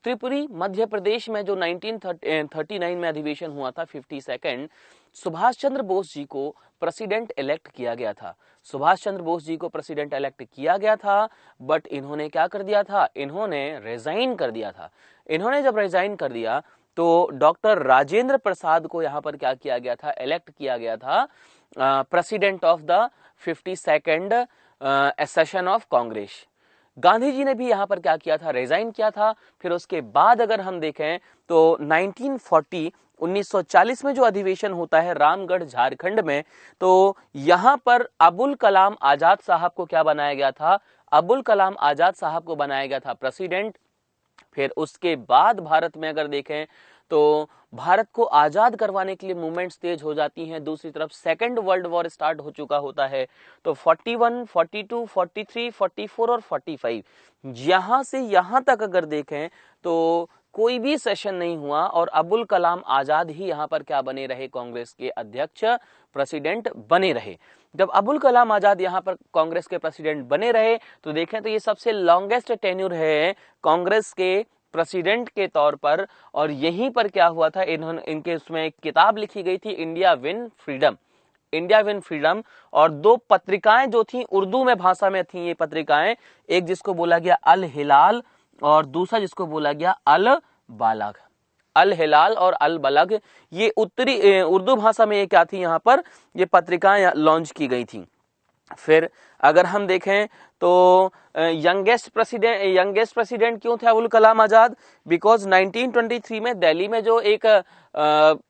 त्रिपुरी मध्य प्रदेश में जो 1939 में अधिवेशन हुआ था 52nd, सुभाष चंद्र बोस जी को प्रेसिडेंट इलेक्ट किया गया था। सुभाष चंद्र बोस जी को प्रेसिडेंट इलेक्ट किया गया था, बट इन्होंने क्या कर दिया था? इन्होंने रिजाइन कर दिया था। इन्होंने जब रिजाइन कर दिया तो डॉक्टर राजेंद्र प्रसाद को यहां पर क्या किया गया था? इलेक्ट किया गया था president of the 52nd session of Congress. Gandhi ji ने भी यहां पर क्या किया था? रिजाइन किया था। फिर उसके बाद अगर हम देखें तो 1940 में जो अधिवेशन होता है रामगढ़ झारखंड में, तो यहां पर अबुल कलाम आजाद साहब को क्या बनाया गया था? अबुल कलाम आजाद साहब को बनाया गया था प्रेसिडेंट। फिर उसके बाद भारत में अगर देखें तो भारत को आजाद करवाने के लिए मूवमेंट्स तेज हो जाती हैं। दूसरी तरफ सेकेंड वर्ल्ड वॉर स्टार्ट हो चुका होता है, तो 41, 42, 43, 44 और 45 यहां से यहां तक अगर देखें तो कोई भी सेशन नहीं हुआ और अबुल कलाम आजाद ही यहां पर क्या बने रहे? कांग्रेस के अध्यक्ष, प्रेसिडेंट बने रहे। जब अबुल कलाम आजाद यहां पर कांग्रेस के प्रेसिडेंट बने रहे तो देखें तो ये सबसे लॉन्गेस्ट टेन्यूर है कांग्रेस के प्रेसिडेंट के तौर पर। और यहीं पर क्या हुआ था? इनके उसमें एक किताब लिखी गई थी, India win freedom, India win freedom. और 2 पत्रिकाएं जो थी उर्दू में भाषा में थी ये पत्रिकाएं, एक जिसको बोला गया अल हिलाल और दूसरा जिसको बोला गया अल बालग। अल हिलाल और अल बलग ये उत्तरी उर्दू भाषा में ये क्या थी? यहाँ पर ये पत्रिकाएं लॉन्च की गई थी। फिर अगर हम देखें तो यंगेस्ट प्रेसिडेंट क्यों थे अबुल कलाम आजाद? बिकॉज 1923 में दिल्ली में जो एक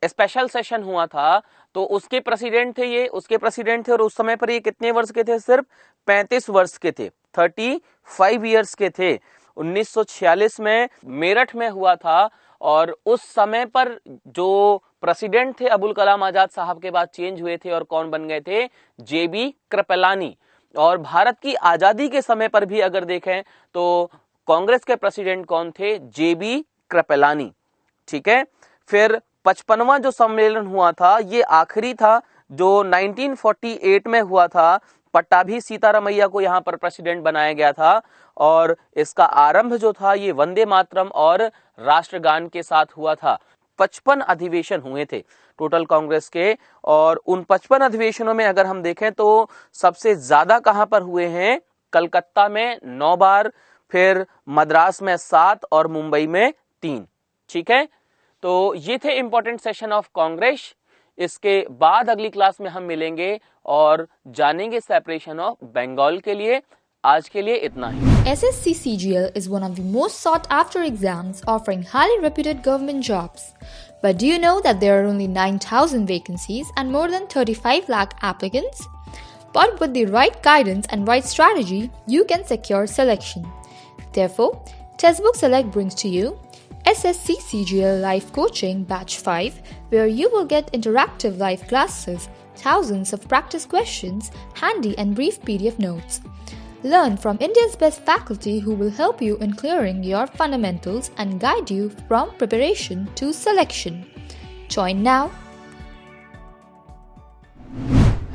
स्पेशल सेशन हुआ था तो उसके प्रेसिडेंट थे ये, उसके प्रेसिडेंट थे। और उस समय पर ये कितने वर्ष के थे? सिर्फ 35 वर्ष के थे, 35 ईयर्स के थे। 1946 में मेरठ में हुआ था और उस समय पर जो प्रेसिडेंट थे अबुल कलाम आजाद साहब के बाद चेंज हुए थे और कौन बन गए थे? जेबी कृपलानी। और भारत की आजादी के समय पर भी अगर देखें तो कांग्रेस के प्रेसिडेंट कौन थे? जेबी कृपलानी। ठीक है, फिर 55वां जो सम्मेलन हुआ था ये आखिरी था जो 1948 में हुआ था। पट्टाभी सीतारामैया को यहां पर प्रेसिडेंट बनाया गया था और इसका आरंभ जो था ये वंदे मातरम और राष्ट्रगान के साथ हुआ था। 55 अधिवेशन हुए थे टोटल कांग्रेस के। और उन 55 अधिवेशनों में अगर हम देखें तो सबसे ज्यादा कहां पर हुए हैं? कलकत्ता में 9 बार, फिर मद्रास में 7 और मुंबई में 3। ठीक है, तो ये थे इंपॉर्टेंट सेशन ऑफ कांग्रेस। इसके बाद अगली क्लास में हम मिलेंगे और जानेंगे सेपरेशन ऑफ बंगाल के लिए। आज के लिए इतना ही। SSC CGL is one of the most sought after exams offering highly reputed government jobs. But do you know that there are only 9,000 vacancies and more than 35 lakh applicants? But with the right guidance and right strategy, you can secure selection. Therefore, Textbook Select brings to you SSC CGL Life Coaching Batch 5, where you will get interactive live classes, thousands of practice questions, handy and brief PDF notes. Learn from India's best faculty who will help you in clearing your fundamentals and guide you from preparation to selection. Join now.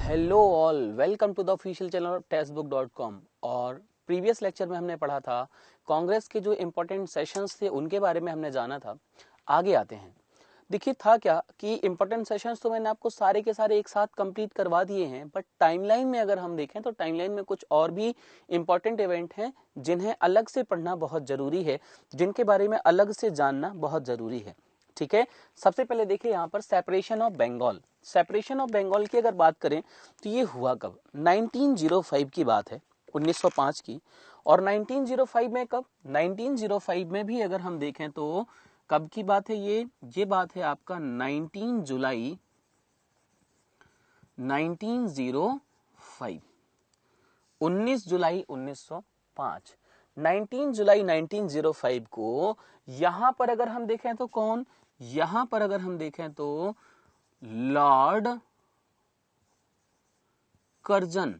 Hello all, welcome to the official channel Testbook dot com. और previous lecture में हमने पढ़ा था कांग्रेस के जो important sessions थे उनके बारे में हमने जाना था। आगे आते हैं। देखिए था क्या कि इम्पोर्टेंट सेशंस तो मैंने आपको सारे के सारे एक साथ कंप्लीट करवा दिए हैं, बट टाइमलाइन में अगर हम देखें तो टाइमलाइन में कुछ और भी इम्पोर्टेंट इवेंट हैं जिन्हें अलग से पढ़ना बहुत जरूरी है, जिनके बारे में अलग से जानना बहुत जरूरी है। ठीक है, सबसे पहले देखिए यहाँ पर separation of Bengal. Separation of Bengal की अगर बात करें तो ये हुआ कब? 1905 की बात है, 1905 की। और 1905 में कब? 1905 में भी अगर हम देखें तो कब की बात है? ये बात है आपका 19 जुलाई 1905, 19 जुलाई 1905। 19 जुलाई 1905 को यहां पर अगर हम देखें तो कौन? यहां पर अगर हम देखें तो लॉर्ड कर्जन।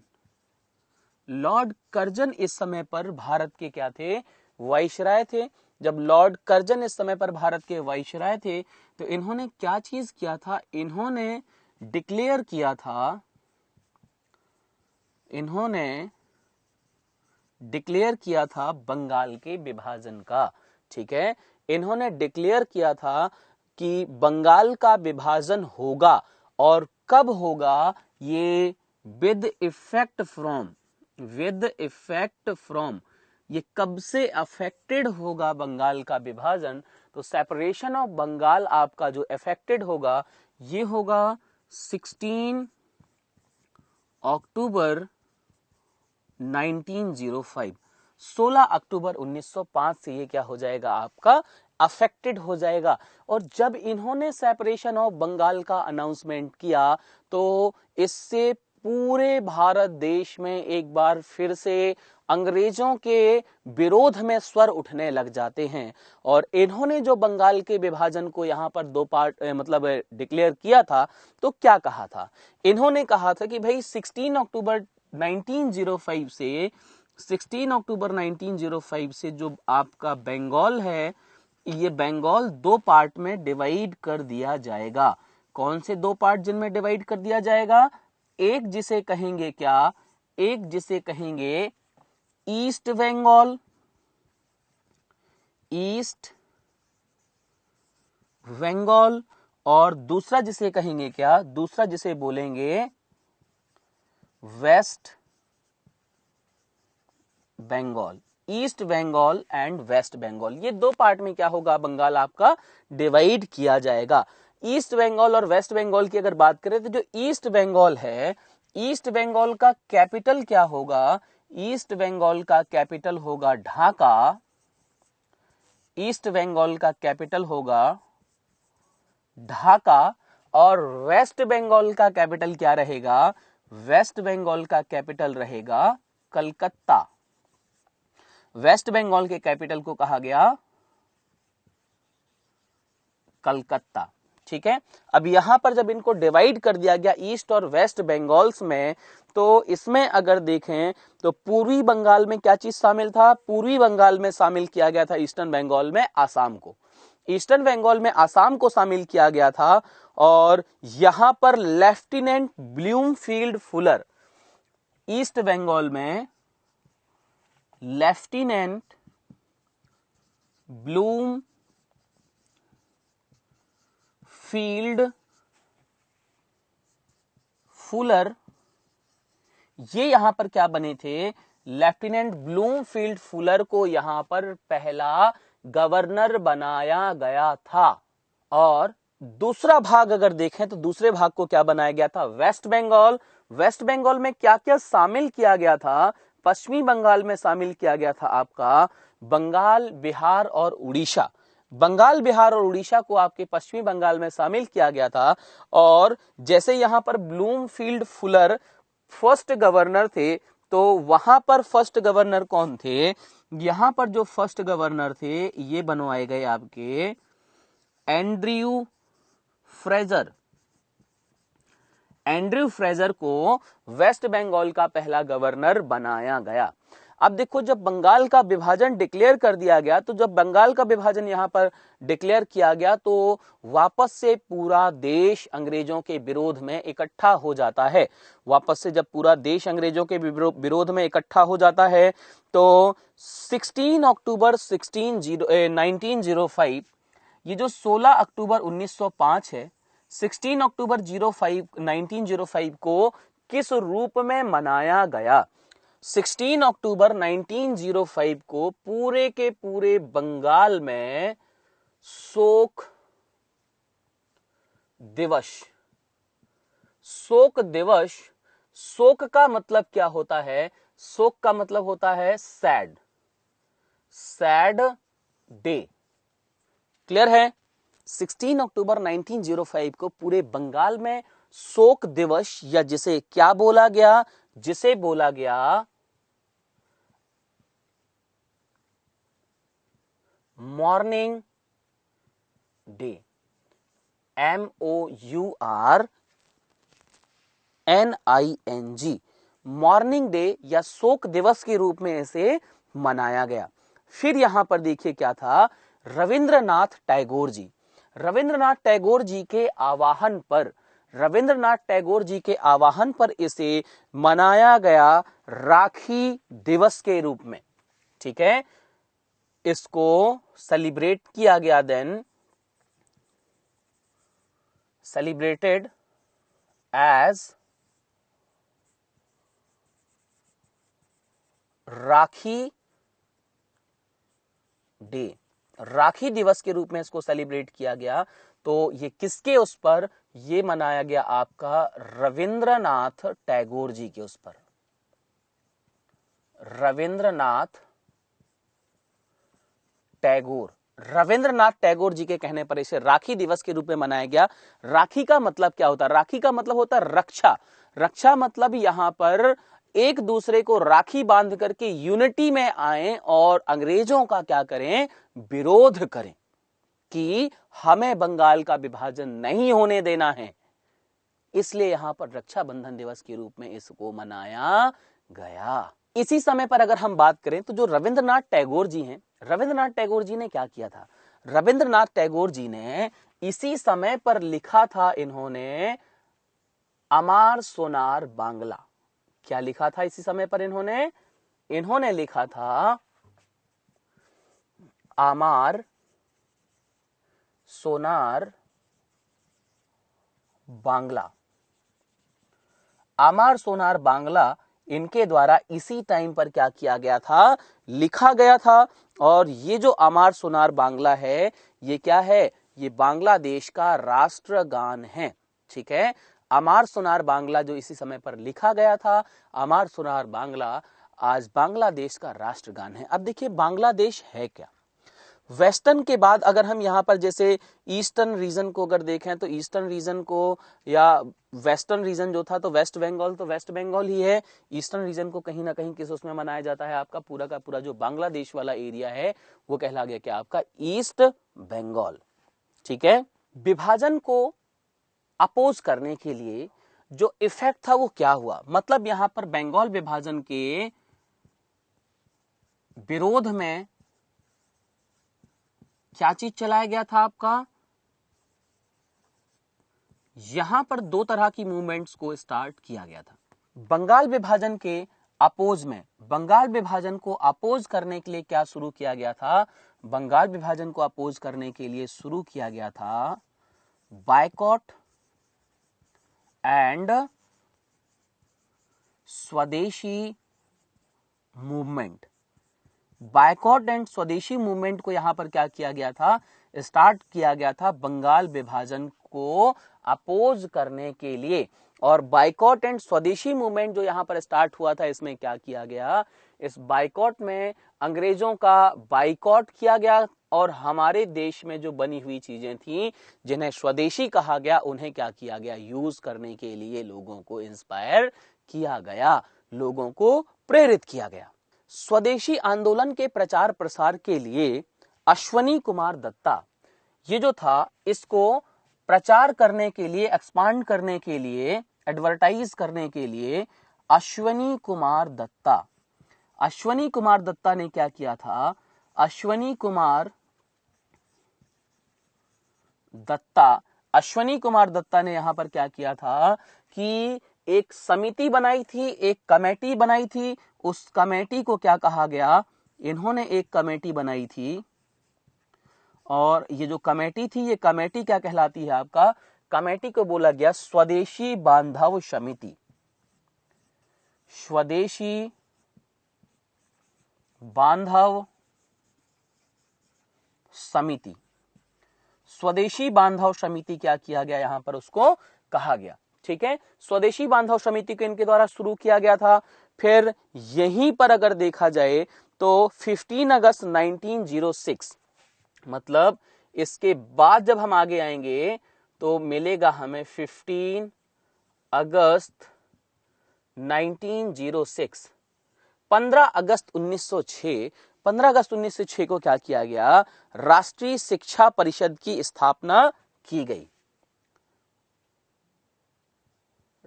लॉर्ड कर्जन इस समय पर भारत के क्या थे? वाइसराय थे। जब लॉर्ड कर्जन इस समय पर भारत के वाइसराय थे तो इन्होंने क्या चीज किया था? इन्होंने डिक्लेयर किया था बंगाल के विभाजन का। ठीक है, इन्होंने डिक्लेयर किया था कि बंगाल का विभाजन होगा। और कब होगा? ये विद इफेक्ट फ्रॉम, ये कब से अफेक्टेड होगा बंगाल का विभाजन? तो सेपरेशन ऑफ बंगाल आपका जो अफेक्टेड होगा ये होगा 16 अक्टूबर 1905। 16 अक्टूबर 1905 से ये क्या हो जाएगा? आपका अफेक्टेड हो जाएगा। और जब इन्होंने सेपरेशन ऑफ बंगाल का अनाउंसमेंट किया तो इससे पूरे भारत देश में एक बार फिर से अंग्रेजों के विरोध में स्वर उठने लग जाते हैं। और इन्होंने जो बंगाल के विभाजन को यहाँ पर दो पार्ट मतलब डिक्लेयर किया था तो क्या कहा था? इन्होंने कहा था कि भाई 16 अक्टूबर 1905 से जो आपका बंगाल है, ये बंगाल दो पार्ट में डिवाइड कर दिया जाएगा। कौन से दो पार्ट जिनमें डिवाइड कर दिया जाएगा? एक जिसे कहेंगे क्या? एक जिसे कहेंगे ईस्ट बंगाल, और दूसरा जिसे कहेंगे क्या? दूसरा जिसे बोलेंगे West Bengal. East Bengal and West Bengal, ये दो पार्ट में क्या होगा? बंगाल आपका डिवाइड किया जाएगा। ईस्ट बंगाल और वेस्ट बंगाल की अगर बात करें तो जो ईस्ट बंगाल है, ईस्ट बंगाल का कैपिटल क्या होगा? ईस्ट बंगाल का कैपिटल होगा ढाका। ईस्ट बंगाल का कैपिटल होगा ढाका। और वेस्ट बंगाल का कैपिटल क्या रहेगा? वेस्ट बंगाल का कैपिटल रहेगा कलकत्ता। वेस्ट बंगाल के कैपिटल को कहा गया कलकत्ता। ठीक है, अब यहां पर जब इनको डिवाइड कर दिया गया ईस्ट और वेस्ट बंगाल्स में, तो इसमें अगर देखें तो पूर्वी बंगाल में क्या चीज शामिल था? पूर्वी बंगाल में शामिल किया गया था ईस्टर्न बंगाल में आसाम को। ईस्टर्न बंगाल में आसाम को शामिल किया गया था। और यहां पर lieutenant Bloomfield Fuller, East Bengal में लेफ्टिनेंट ब्लूमफील्ड फुलर, ये यहां पर क्या बने थे? लेफ्टिनेंट ब्लूमफील्ड फुलर को यहां पर पहला गवर्नर बनाया गया था। और दूसरा भाग अगर देखें तो दूसरे भाग को क्या बनाया गया था? वेस्ट बंगाल। वेस्ट बंगाल में क्या क्या शामिल किया गया था? पश्चिमी बंगाल में शामिल किया गया था आपका बंगाल, बिहार और उड़ीसा। बंगाल, बिहार और उड़ीसा को आपके पश्चिमी बंगाल में शामिल किया गया था। और जैसे यहां पर ब्लूमफील्ड फुलर फर्स्ट गवर्नर थे, तो वहां पर फर्स्ट गवर्नर कौन थे? यहां पर जो फर्स्ट गवर्नर थे ये बनवाए गए आपके एंड्रयू फ्रेजर। एंड्रयू फ्रेजर को वेस्ट बंगाल का पहला गवर्नर बनाया गया। अब देखो, जब बंगाल का विभाजन डिक्लेयर कर दिया गया, तो जब बंगाल का विभाजन यहां पर डिक्लेयर किया गया तो वापस से पूरा देश अंग्रेजों के विरोध में इकट्ठा हो जाता है। वापस से जब पूरा देश अंग्रेजों के विरोध में इकट्ठा हो जाता है तो 16 अक्टूबर 1905, ये जो 16 अक्टूबर 1905 है, 16 अक्टूबर 1905 को किस रूप में मनाया गया? 16 अक्टूबर 1905 को पूरे के पूरे बंगाल में शोक दिवस। शोक दिवस, शोक का मतलब क्या होता है? शोक का मतलब होता है सैड, सैड डे। क्लियर है? 16 अक्टूबर 1905 को पूरे बंगाल में शोक दिवस, या जिसे क्या बोला गया? जिसे बोला गया morning day, MOURNING, morning day या शोक दिवस के रूप में इसे मनाया गया। फिर यहां पर देखिए क्या था, रविंद्रनाथ टैगोर जी, रविंद्रनाथ टैगोर जी के आह्वान पर, रविंद्रनाथ टैगोर जी के आह्वान पर इसे मनाया गया राखी दिवस के रूप में। ठीक है, इसको सेलिब्रेट किया गया, देन सेलिब्रेटेड एज राखी डे, राखी दिवस के रूप में इसको सेलिब्रेट किया गया। तो ये किसके उस पर ये मनाया गया? आपका रविंद्रनाथ टैगोर जी के उस पर, रविंद्रनाथ टैगोर, रविंद्रनाथ टैगोर जी के कहने पर इसे राखी दिवस के रूप में मनाया गया। राखी का मतलब क्या होता है? राखी का मतलब होता है रक्षा। रक्षा मतलब यहां पर एक दूसरे को राखी बांध करके यूनिटी में आए और अंग्रेजों का क्या करें? विरोध करें कि हमें बंगाल का विभाजन नहीं होने देना है। इसलिए यहां पर रक्षाबंधन दिवस के रूप में इसको मनाया गया। इसी समय पर अगर हम बात करें तो जो रविंद्रनाथ टैगोर जी हैं, रविंद्रनाथ टैगोर जी ने क्या किया था? रविंद्रनाथ टैगोर जी ने इसी समय पर लिखा था इन्होंने अमार सोनार बांग्ला। क्या लिखा था इसी समय पर इन्होंने लिखा था अमार सोनार बांग्ला। अमार सोनार बांग्ला इनके द्वारा इसी टाइम पर क्या किया गया था? लिखा गया था। और ये जो अमार सोनार बांग्ला है, ये क्या है? ये बांग्लादेश का राष्ट्रगान है। ठीक है, अमार सोनार बांग्ला जो इसी समय पर लिखा गया था, अमार सोनार बांग्ला आज बांग्लादेश का राष्ट्रगान है। अब देखिए बांग्लादेश है क्या? वेस्टर्न के बाद अगर हम यहाँ पर जैसे ईस्टर्न रीजन को अगर देखें तो ईस्टर्न रीजन को, या वेस्टर्न रीजन जो था तो वेस्ट बंगाल, तो वेस्ट बंगाल ही है। ईस्टर्न रीजन को कहीं ना कहीं किस उसमें मनाया जाता है? आपका पूरा का पूरा जो बांग्लादेश वाला एरिया है वो कहला गया क्या? आपका ईस्ट बंगाल। ठीक है, विभाजन को अपोज करने के लिए जो इफेक्ट था वो क्या हुआ? मतलब यहां पर बंगाल विभाजन के विरोध में क्या चीज चलाया गया था? आपका यहां पर दो तरह की मूवमेंट्स को स्टार्ट किया गया था। बंगाल विभाजन के अपोज में, बंगाल विभाजन को अपोज करने के लिए क्या शुरू किया गया था? बंगाल विभाजन को अपोज करने के लिए शुरू किया गया था बायकॉट एंड स्वदेशी मूवमेंट। बायकॉट एंड स्वदेशी मूवमेंट को यहां पर क्या किया गया था? स्टार्ट किया गया था बंगाल विभाजन को अपोज करने के लिए। और बायकॉट एंड स्वदेशी मूवमेंट जो यहां पर स्टार्ट हुआ था, इसमें क्या किया गया? इस बायकॉट में अंग्रेजों का बायकॉट किया गया और हमारे देश में जो बनी हुई चीजें थी जिन्हें स्वदेशी कहा गया, उन्हें क्या किया गया? यूज करने के लिए लोगों को इंस्पायर किया गया, लोगों को प्रेरित किया गया। स्वदेशी आंदोलन के प्रचार प्रसार के लिए अश्वनी कुमार दत्ता, ये जो था इसको प्रचार करने के लिए, एक्सपांड करने के लिए, एडवर्टाइज करने के लिए अश्वनी कुमार दत्ता ने क्या किया था? अश्वनी कुमार दत्ता ने यहां पर क्या किया था कि एक समिति बनाई थी, एक कमेटी बनाई थी। उस कमेटी को क्या कहा गया? इन्होंने एक कमेटी बनाई थी, और ये जो कमेटी थी, ये कमेटी क्या कहलाती है आपका? कमेटी को बोला गया स्वदेशी बांधव समिति। स्वदेशी बांधव समिति, स्वदेशी बांधव समिति क्या किया गया? यहां पर उसको कहा गया। ठीक है, स्वदेशी बांधव समिति को इनके द्वारा शुरू किया गया था। फिर यहीं पर अगर देखा जाए तो 15 अगस्त 1906, मतलब इसके बाद जब हम आगे आएंगे तो मिलेगा हमें 15 अगस्त 1906। 15 अगस्त 1906 को क्या किया गया? राष्ट्रीय शिक्षा परिषद की स्थापना की गई।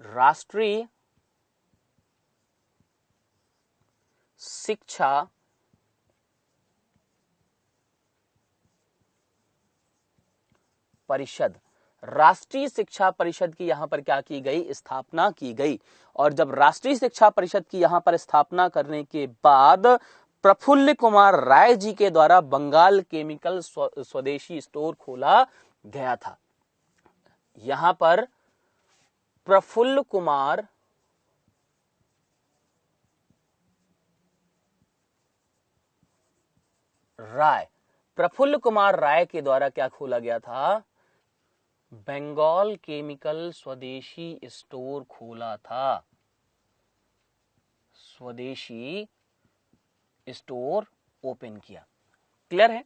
राष्ट्रीय शिक्षा परिषद, राष्ट्रीय शिक्षा परिषद की यहां पर क्या की गई? स्थापना की गई। और जब राष्ट्रीय शिक्षा परिषद की यहां पर स्थापना करने के बाद प्रफुल्ल कुमार राय जी के द्वारा बंगाल केमिकल स्वदेशी स्टोर खोला गया था। यहां पर प्रफुल्ल कुमार राय के द्वारा क्या खोला गया था? बंगाल केमिकल स्वदेशी स्टोर खोला था। स्वदेशी स्टोर ओपन किया। क्लियर है?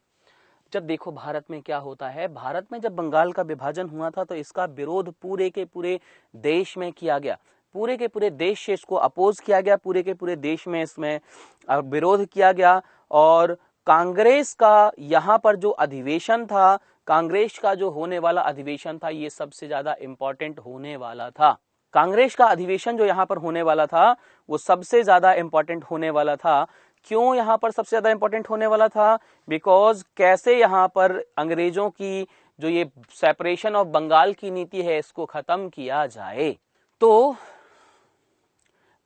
जब देखो भारत में क्या होता है, भारत में जब बंगाल का विभाजन हुआ था तो इसका विरोध पूरे के पूरे देश में किया गया। पूरे के पूरे देश से इसको अपोज किया गया। पूरे के पूरे देश में इसमें विरोध किया गया। और कांग्रेस का यहाँ पर जो अधिवेशन था, कांग्रेस का जो होने वाला अधिवेशन था, ये सबसे ज्यादा इंपॉर्टेंट होने वाला था। कांग्रेस का अधिवेशन जो यहाँ पर होने वाला था वो सबसे ज्यादा इंपॉर्टेंट होने वाला था। क्यों यहाँ पर सबसे ज्यादा इंपॉर्टेंट होने वाला था? बिकॉज कैसे यहाँ पर अंग्रेजों की जो ये सेपरेशन ऑफ बंगाल की नीति है इसको खत्म किया जाए। तो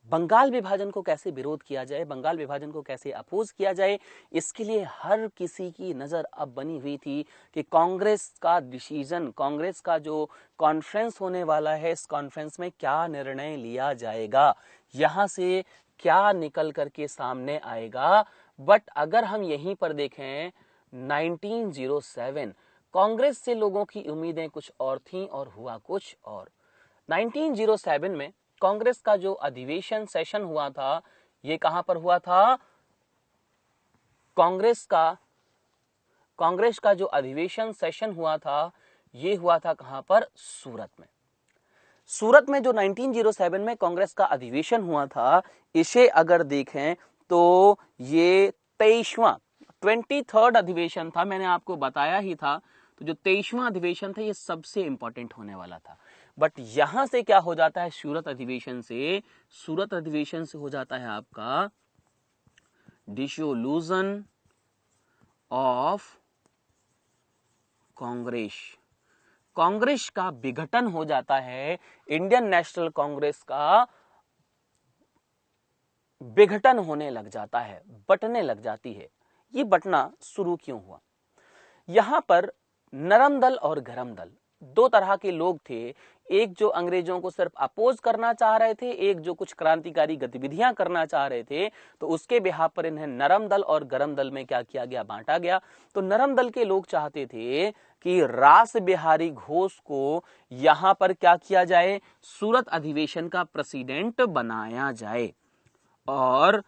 बंगाल विभाजन को कैसे विरोध किया जाए, बंगाल विभाजन को कैसे अपोज किया जाए, इसके लिए हर किसी की नजर अब बनी हुई थी कि कांग्रेस का डिसीजन, कांग्रेस का जो कॉन्फ्रेंस होने वाला है, इस कॉन्फ्रेंस में क्या निर्णय लिया जाएगा, यहां से क्या निकल करके सामने आएगा। बट अगर हम यहीं पर देखें 1907, कांग्रेस से लोगों की उम्मीदें कुछ और थीं और हुआ कुछ और। 1907 में कांग्रेस का जो अधिवेशन सेशन हुआ था, ये कहां पर हुआ था? कांग्रेस का जो अधिवेशन सेशन हुआ था, ये हुआ था कहां पर? सूरत में। सूरत में जो 1907 में कांग्रेस का अधिवेशन हुआ था, इसे अगर देखें तो ये 23वां अधिवेशन था। मैंने आपको बताया ही था। तो जो 23वां अधिवेशन था ये सबसे इंपॉर्टेंट होने वाला था। बट यहां से क्या हो जाता है? सूरत अधिवेशन से हो जाता है आपका डिसोल्यूशन ऑफ कांग्रेस का विघटन हो जाता है। इंडियन नेशनल कांग्रेस का विघटन होने लग जाता है, बटने लग जाती है। ये बटना शुरू क्यों हुआ? यहां पर नरम दल और गरम दल, दो तरह के लोग थे। एक जो अंग्रेजों को सिर्फ अपोज करना चाह रहे थे, एक जो कुछ क्रांतिकारी गतिविधियां करना चाह रहे थे। तो उसके बिहाफ पर इन्हें नरम दल और गरम दल में क्या किया गया? बांटा गया। तो नरम दल के लोग चाहते थे कि रास बिहारी घोष को यहां पर क्या किया जाए? सूरत अधिवेशन का प्रेसिडेंट बनाया जाए। और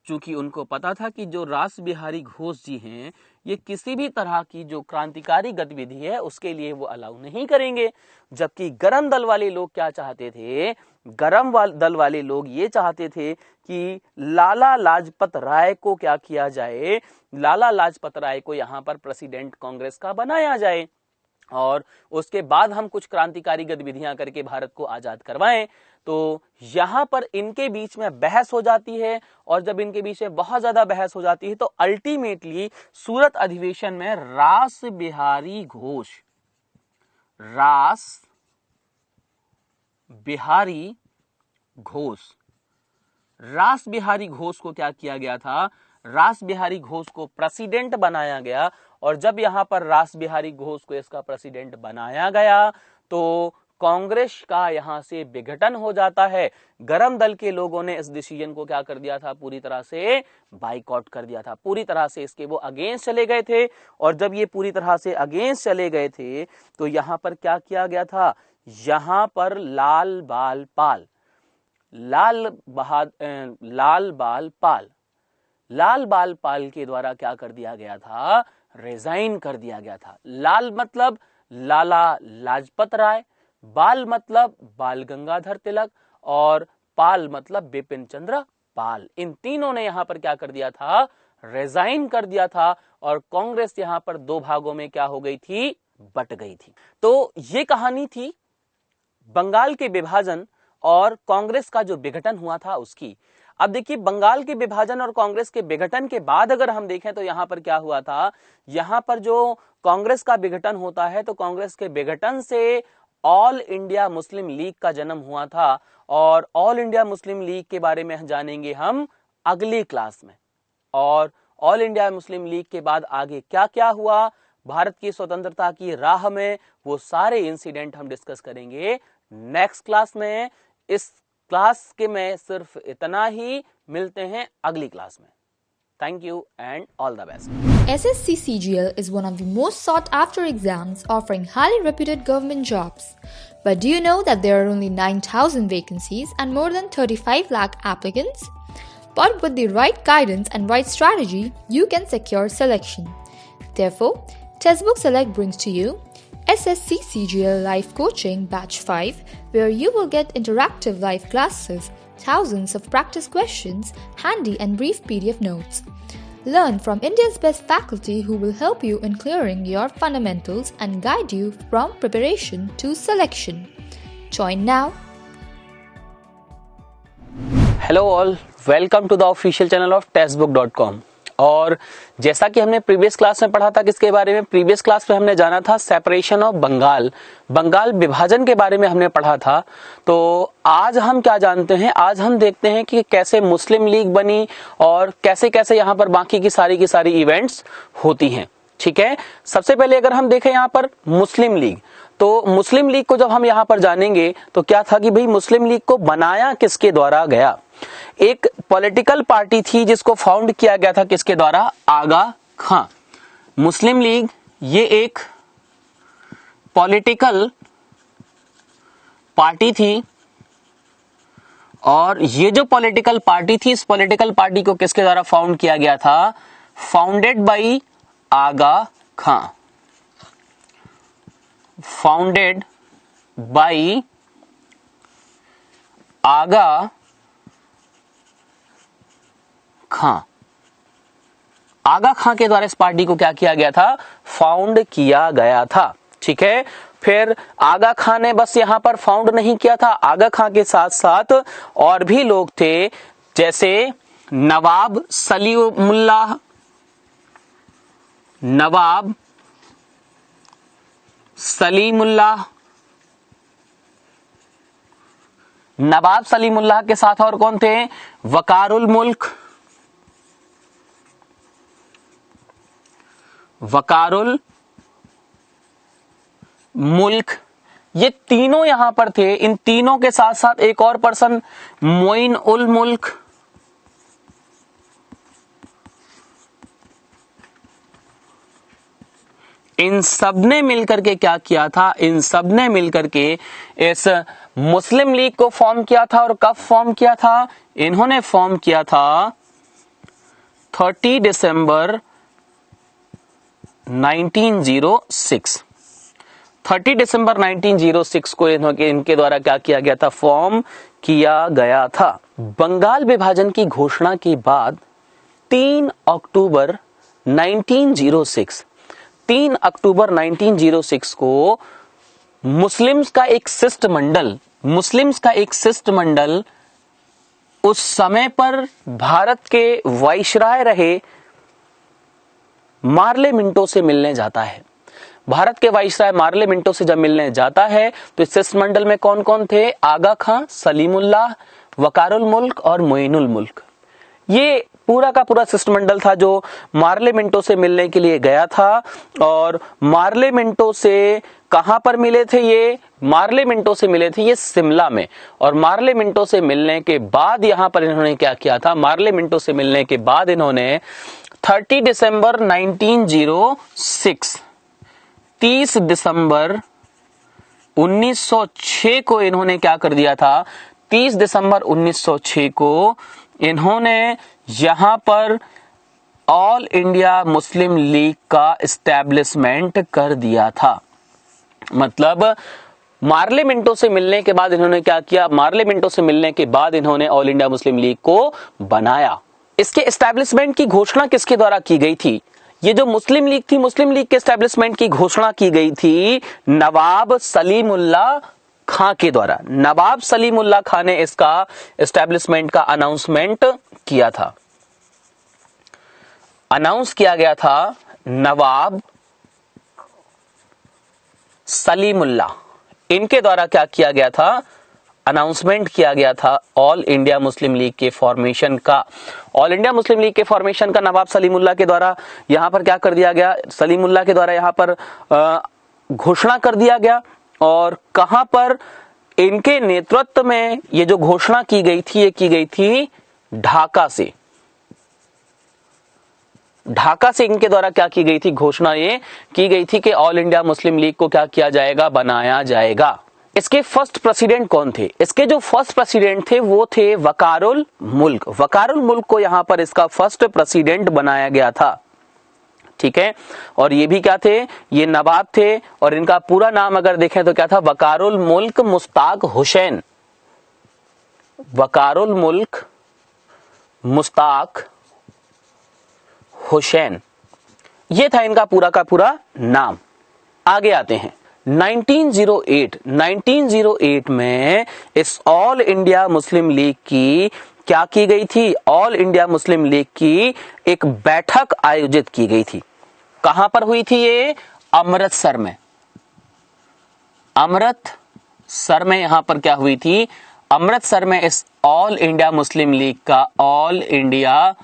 चूंकि उनको पता था कि जो रास बिहारी घोष जी हैं ये किसी भी तरह की जो क्रांतिकारी गतिविधि है उसके लिए वो अलाउ नहीं करेंगे। जबकि गरम दल वाले लोग क्या चाहते थे, दल वाले लोग ये चाहते थे कि लाला लाजपत राय को क्या किया जाए, लाला लाजपत राय को यहाँ पर प्रेसिडेंट कांग्रेस का बनाया जाए और उसके बाद हम कुछ क्रांतिकारी गतिविधियां करके भारत को आजाद करवाएं। तो यहां पर इनके बीच में बहस हो जाती है और जब इनके बीच में बहुत ज्यादा बहस हो जाती है तो अल्टीमेटली सूरत अधिवेशन में रास बिहारी घोष को क्या किया गया था, रास बिहारी घोष को प्रेसिडेंट बनाया गया। और जब यहां पर रास बिहारी घोष को इसका प्रेसिडेंट बनाया गया तो कांग्रेस का यहां से विघटन हो जाता है। गरम दल के लोगों ने इस डिसीजन को क्या कर दिया था, पूरी तरह से बाइकआउट कर दिया था, पूरी तरह से इसके वो अगेंस्ट चले गए थे। और जब ये पूरी तरह से अगेंस्ट चले गए थे तो यहां पर क्या किया गया था, यहां पर लाल बाल पाल के द्वारा क्या कर दिया गया था, रिजाइन कर दिया गया था। लाल मतलब लाला लाजपत राय, बाल मतलब बाल गंगाधर तिलक और पाल मतलब बिपिन चंद्र पाल। इन तीनों ने यहां पर क्या कर दिया था, रिजाइन कर दिया था और कांग्रेस यहां पर दो भागों में क्या हो गई थी, बट गई थी। तो ये कहानी थी बंगाल के विभाजन और कांग्रेस का जो विघटन हुआ था उसकी। अब देखिए बंगाल के विभाजन और कांग्रेस के विघटन के बाद अगर हम देखें तो यहां पर क्या हुआ था, यहां पर जो कांग्रेस का विघटन होता है तो कांग्रेस के विघटन से ऑल इंडिया मुस्लिम लीग का जन्म हुआ था। और ऑल इंडिया मुस्लिम लीग के बारे में जानेंगे हम अगली क्लास में। और ऑल इंडिया मुस्लिम लीग के बाद आगे क्या क्या हुआ भारत की स्वतंत्रता की राह में, वो सारे इंसिडेंट हम डिस्कस करेंगे नेक्स्ट क्लास में। इस क्लास के में सिर्फ इतना ही, मिलते हैं अगली क्लास में। Thank you and all the best. SSC CGL is one of the most sought after exams offering highly reputed government jobs. But do you know that there are only 9,000 vacancies and more than 35 lakh applicants? But with the right guidance and right strategy, you can secure selection. Therefore, Textbook Select brings to you SSC CGL Live Coaching Batch 5, where you will get interactive live classes, thousands of practice questions, handy and brief PDF notes. Learn from India's best faculty who will help you in clearing your fundamentals and guide you from preparation to selection. Join now. Hello all, welcome to the official channel of textbook.com. और जैसा कि हमने previous class में पढ़ा था किसके बारे में, प्रीवियस क्लास में हमने जाना था सेपरेशन ऑफ बंगाल विभाजन के बारे में हमने पढ़ा था। तो आज हम क्या जानते हैं, आज हम देखते हैं कि कैसे मुस्लिम लीग बनी और कैसे कैसे यहाँ पर बाकी की सारी इवेंट्स होती हैं। ठीक है, सबसे पहले अगर हम देखें यहाँ पर मुस्लिम लीग, तो मुस्लिम लीग को जब हम यहाँ पर जानेंगे तो क्या था कि भाई मुस्लिम लीग को बनाया किसके द्वारा गया। एक पॉलिटिकल पार्टी थी जिसको फाउंड किया गया था किसके द्वारा, आगा खां। मुस्लिम लीग ये एक पॉलिटिकल पार्टी थी और ये जो पॉलिटिकल पार्टी थी, इस पॉलिटिकल पार्टी को किसके द्वारा फाउंड किया गया था, founded by Aga Khan, founded by Aga Khan. Aga Khan के द्वारा इस पार्टी को क्या किया गया था, फाउंड किया गया था। ठीक है, फिर आगा खां ने बस यहां पर फाउंड नहीं किया था, आगा खां के साथ साथ और भी लोग थे, जैसे नवाब सलीमुल्लाह, नवाब सलीमुल्लाह के साथ और कौन थे, वकारुल मुल्क, ये तीनों यहां पर थे। इन तीनों के साथ साथ एक और पर्सन मोइन उल मुल्क, इन सब ने मिलकर के क्या किया था, इन सब ने मिलकर के इस मुस्लिम लीग को फॉर्म किया था। और कब फॉर्म किया था, इन्होंने फॉर्म किया था 30 दिसंबर 1906। 30 दिसंबर 1906 को इनके द्वारा क्या किया गया था, फॉर्म किया गया था। बंगाल विभाजन की घोषणा के बाद 3 अक्टूबर 1906 को मुस्लिम्स का एक शिष्टमंडल उस समय पर भारत के वाइसराय रहे मार्ले मिंटो से मिलने जाता है। भारत के वाइसराय मार्ले मिंटो से जब मिलने जाता है तो इस शिष्टमंडल में कौन कौन थे, आगा खां, सलीमुल्लाह, वकारुल मुल्क और मोइनुल मुल्क। ये पूरा का पूरा शिष्टमंडल था जो मार्ले मिंटो से मिलने के लिए गया था। और मार्ले मिंटो से कहां पर मिले थे, ये मार्ले मिंटो से मिले थे ये शिमला में। और मार्ले मिंटो से मिलने के बाद यहां पर इन्होंने क्या किया था, मार्ले मिंटो से मिलने के बाद इन्होंने 30 दिसंबर 1906 30 दिसंबर 1906 को इन्होंने क्या कर दिया था, 30 दिसंबर 1906 को इन्होंने यहां पर ऑल इंडिया मुस्लिम लीग का एस्टैब्लिशमेंट कर दिया था। मतलब मार्ले मिंटो से मिलने के बाद इन्होंने क्या किया, मार्ले मिंटो से मिलने के बाद इन्होंने ऑल इंडिया मुस्लिम लीग को बनाया। इसके एस्टैब्लिशमेंट की घोषणा किसके द्वारा की गई थी, ये जो मुस्लिम लीग थी, मुस्लिम लीग के एस्टैब्लिशमेंट की घोषणा की गई थी नवाब सलीमुल्लाह खां के द्वारा। नवाब सलीमुल्लाह खां ने इसका एस्टैब्लिशमेंट का अनाउंसमेंट किया था। अनाउंस किया गया था नवाब सलीमुल्लाह, इनके द्वारा क्या किया गया था, अनाउंसमेंट किया गया था ऑल इंडिया मुस्लिम लीग के फॉर्मेशन का। ऑल इंडिया मुस्लिम लीग के फॉर्मेशन का नवाब सलीमुल्लाह के द्वारा यहां पर क्या कर दिया गया, सलीमुल्लाह के द्वारा यहां पर घोषणा कर दिया गया। और कहां पर इनके नेतृत्व में ये जो घोषणा की गई थी, ये की गई थी ढाका से। ढाका से इनके द्वारा क्या की गई थी, घोषणा ये की गई थी कि ऑल इंडिया मुस्लिम लीग को क्या किया जाएगा, बनाया जाएगा। इसके फर्स्ट प्रेसिडेंट कौन थे, इसके जो फर्स्ट प्रेसिडेंट थे वो थे वकारुल मुल्क। वकारुल मुल्क को यहां पर इसका फर्स्ट प्रेसिडेंट बनाया गया था। ठीक है, और ये भी क्या थे, ये नवाब थे। और इनका पूरा नाम अगर देखें तो क्या था, वकारुल मुल्क मुश्ताक हुसैन। वकारुल मुल्क मुश्ताक हुसैन, ये था इनका पूरा का पूरा नाम। आगे आते हैं 1908 में इस ऑल इंडिया मुस्लिम लीग की क्या की गई थी, ऑल इंडिया मुस्लिम लीग की एक बैठक आयोजित की गई थी। कहां पर हुई थी ये, अमृतसर में। अमृतसर में यहां पर क्या हुई थी, अमृतसर में इस ऑल इंडिया मुस्लिम लीग का, all India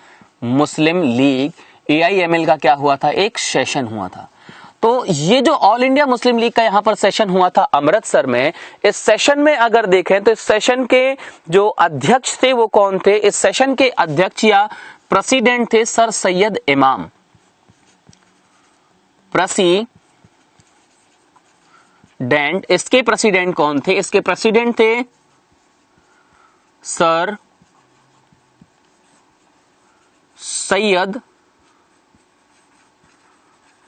Muslim league AIML का क्या हुआ था, एक सेशन हुआ था। तो ये जो ऑल इंडिया मुस्लिम लीग का यहां पर सेशन हुआ था अमृतसर में, इस सेशन में अगर देखें तो इस सेशन के जो अध्यक्ष थे वो कौन थे, इस सेशन के अध्यक्ष या प्रेसिडेंट थे सर सैयद इमाम। प्रेसिडेंट, इसके प्रेसिडेंट कौन थे, इसके प्रेसिडेंट थे सर सैयद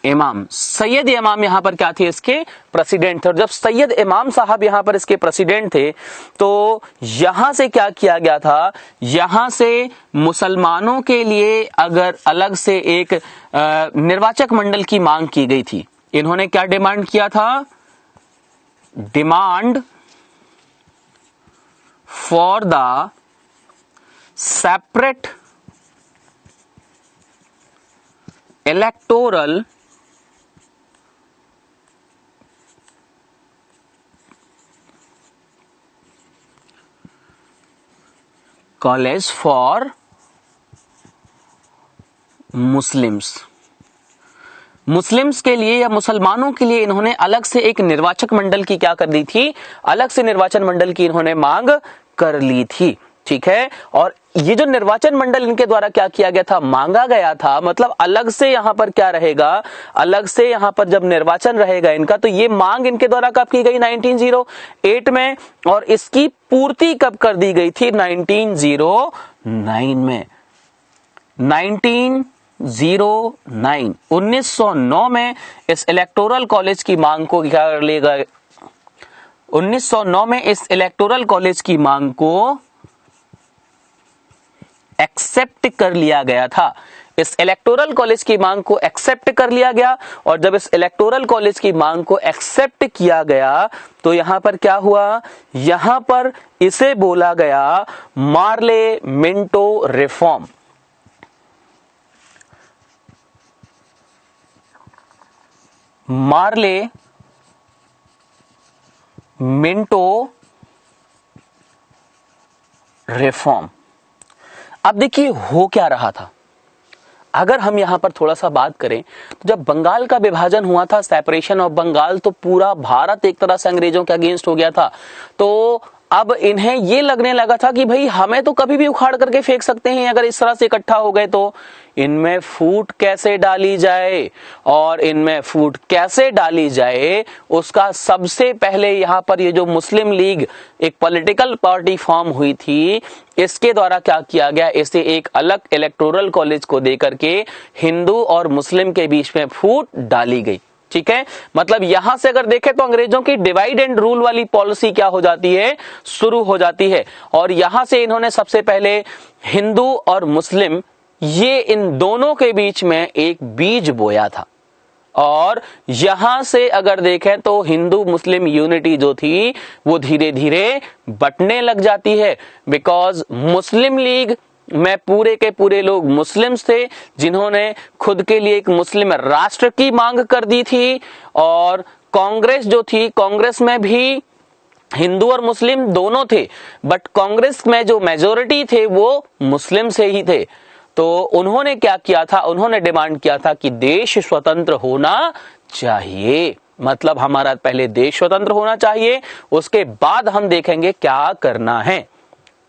इमाम। सैयद इमाम यहां पर क्या थे, इसके प्रेसिडेंट थे। और जब सैयद इमाम साहब यहां पर इसके प्रेसिडेंट थे तो यहां से क्या किया गया था, यहां से मुसलमानों के लिए अगर अलग से एक निर्वाचक मंडल की मांग की गई थी। इन्होंने क्या डिमांड किया था, demand for the separate electoral college for Muslims. Muslims के लिए या मुसलमानों के लिए इन्होंने अलग से एक निर्वाचक मंडल की क्या कर दी थी, अलग से निर्वाचन मंडल की इन्होंने मांग कर ली थी। ठीक है, और ये जो निर्वाचन मंडल इनके द्वारा क्या किया गया था, मांगा गया था, मतलब अलग से यहां पर क्या रहेगा, अलग से यहां पर जब निर्वाचन रहेगा इनका, तो ये मांग इनके द्वारा कब की गई, 1908 में। और इसकी पूर्ति कब कर दी गई थी, 1909 में। 1909 में इस इलेक्टोरल कॉलेज की मांग को क्या कर लिया गया? 1909 में इस इलेक्टोरल कॉलेज की मांग को एक्सेप्ट कर लिया गया था। इस इलेक्टोरल कॉलेज की मांग को एक्सेप्ट कर लिया गया, और जब इस इलेक्टोरल कॉलेज की मांग को एक्सेप्ट किया गया तो यहां पर क्या हुआ? यहां पर इसे बोला गया मार्ले मिंटो रिफॉर्म। मार्ले मिंटो रिफॉर्म। अब देखिए हो क्या रहा था, अगर हम यहां पर थोड़ा सा बात करें तो जब बंगाल का विभाजन हुआ था, सेपरेशन ऑफ बंगाल, तो पूरा भारत एक तरह से अंग्रेजों के अगेंस्ट हो गया था। तो अब इन्हें ये लगने लगा था कि भाई हमें तो कभी भी उखाड़ करके फेंक सकते हैं अगर इस तरह से इकट्ठा हो गए, तो इनमें फूट कैसे डाली जाए, और इनमें फूट कैसे डाली जाए उसका सबसे पहले यहां पर ये जो मुस्लिम लीग एक पॉलिटिकल पार्टी फॉर्म हुई थी, इसके द्वारा क्या किया गया, इसे एक अलग इलेक्टोरल कॉलेज को देकर के हिंदू और मुस्लिम के बीच में फूट डाली गई। ठीक है, मतलब यहां से अगर देखें तो अंग्रेजों की डिवाइड एंड रूल वाली पॉलिसी क्या हो जाती है, शुरू हो जाती है। और यहां से इन्होंने सबसे पहले हिंदू और मुस्लिम, ये इन दोनों के बीच में एक बीज बोया था। और यहां से अगर देखें तो हिंदू मुस्लिम यूनिटी जो थी वो धीरे धीरे बंटने लग जाती है, बिकॉज मुस्लिम लीग में पूरे के पूरे लोग मुस्लिम्स थे जिन्होंने खुद के लिए एक मुस्लिम राष्ट्र की मांग कर दी थी, और कांग्रेस जो थी, कांग्रेस में भी हिंदू और मुस्लिम दोनों थे, बट कांग्रेस में जो मेजोरिटी थे वो मुस्लिम से ही थे। तो उन्होंने क्या किया था, उन्होंने डिमांड किया था कि देश स्वतंत्र होना चाहिए, मतलब हमारा पहले देश स्वतंत्र होना चाहिए, उसके बाद हम देखेंगे क्या करना है।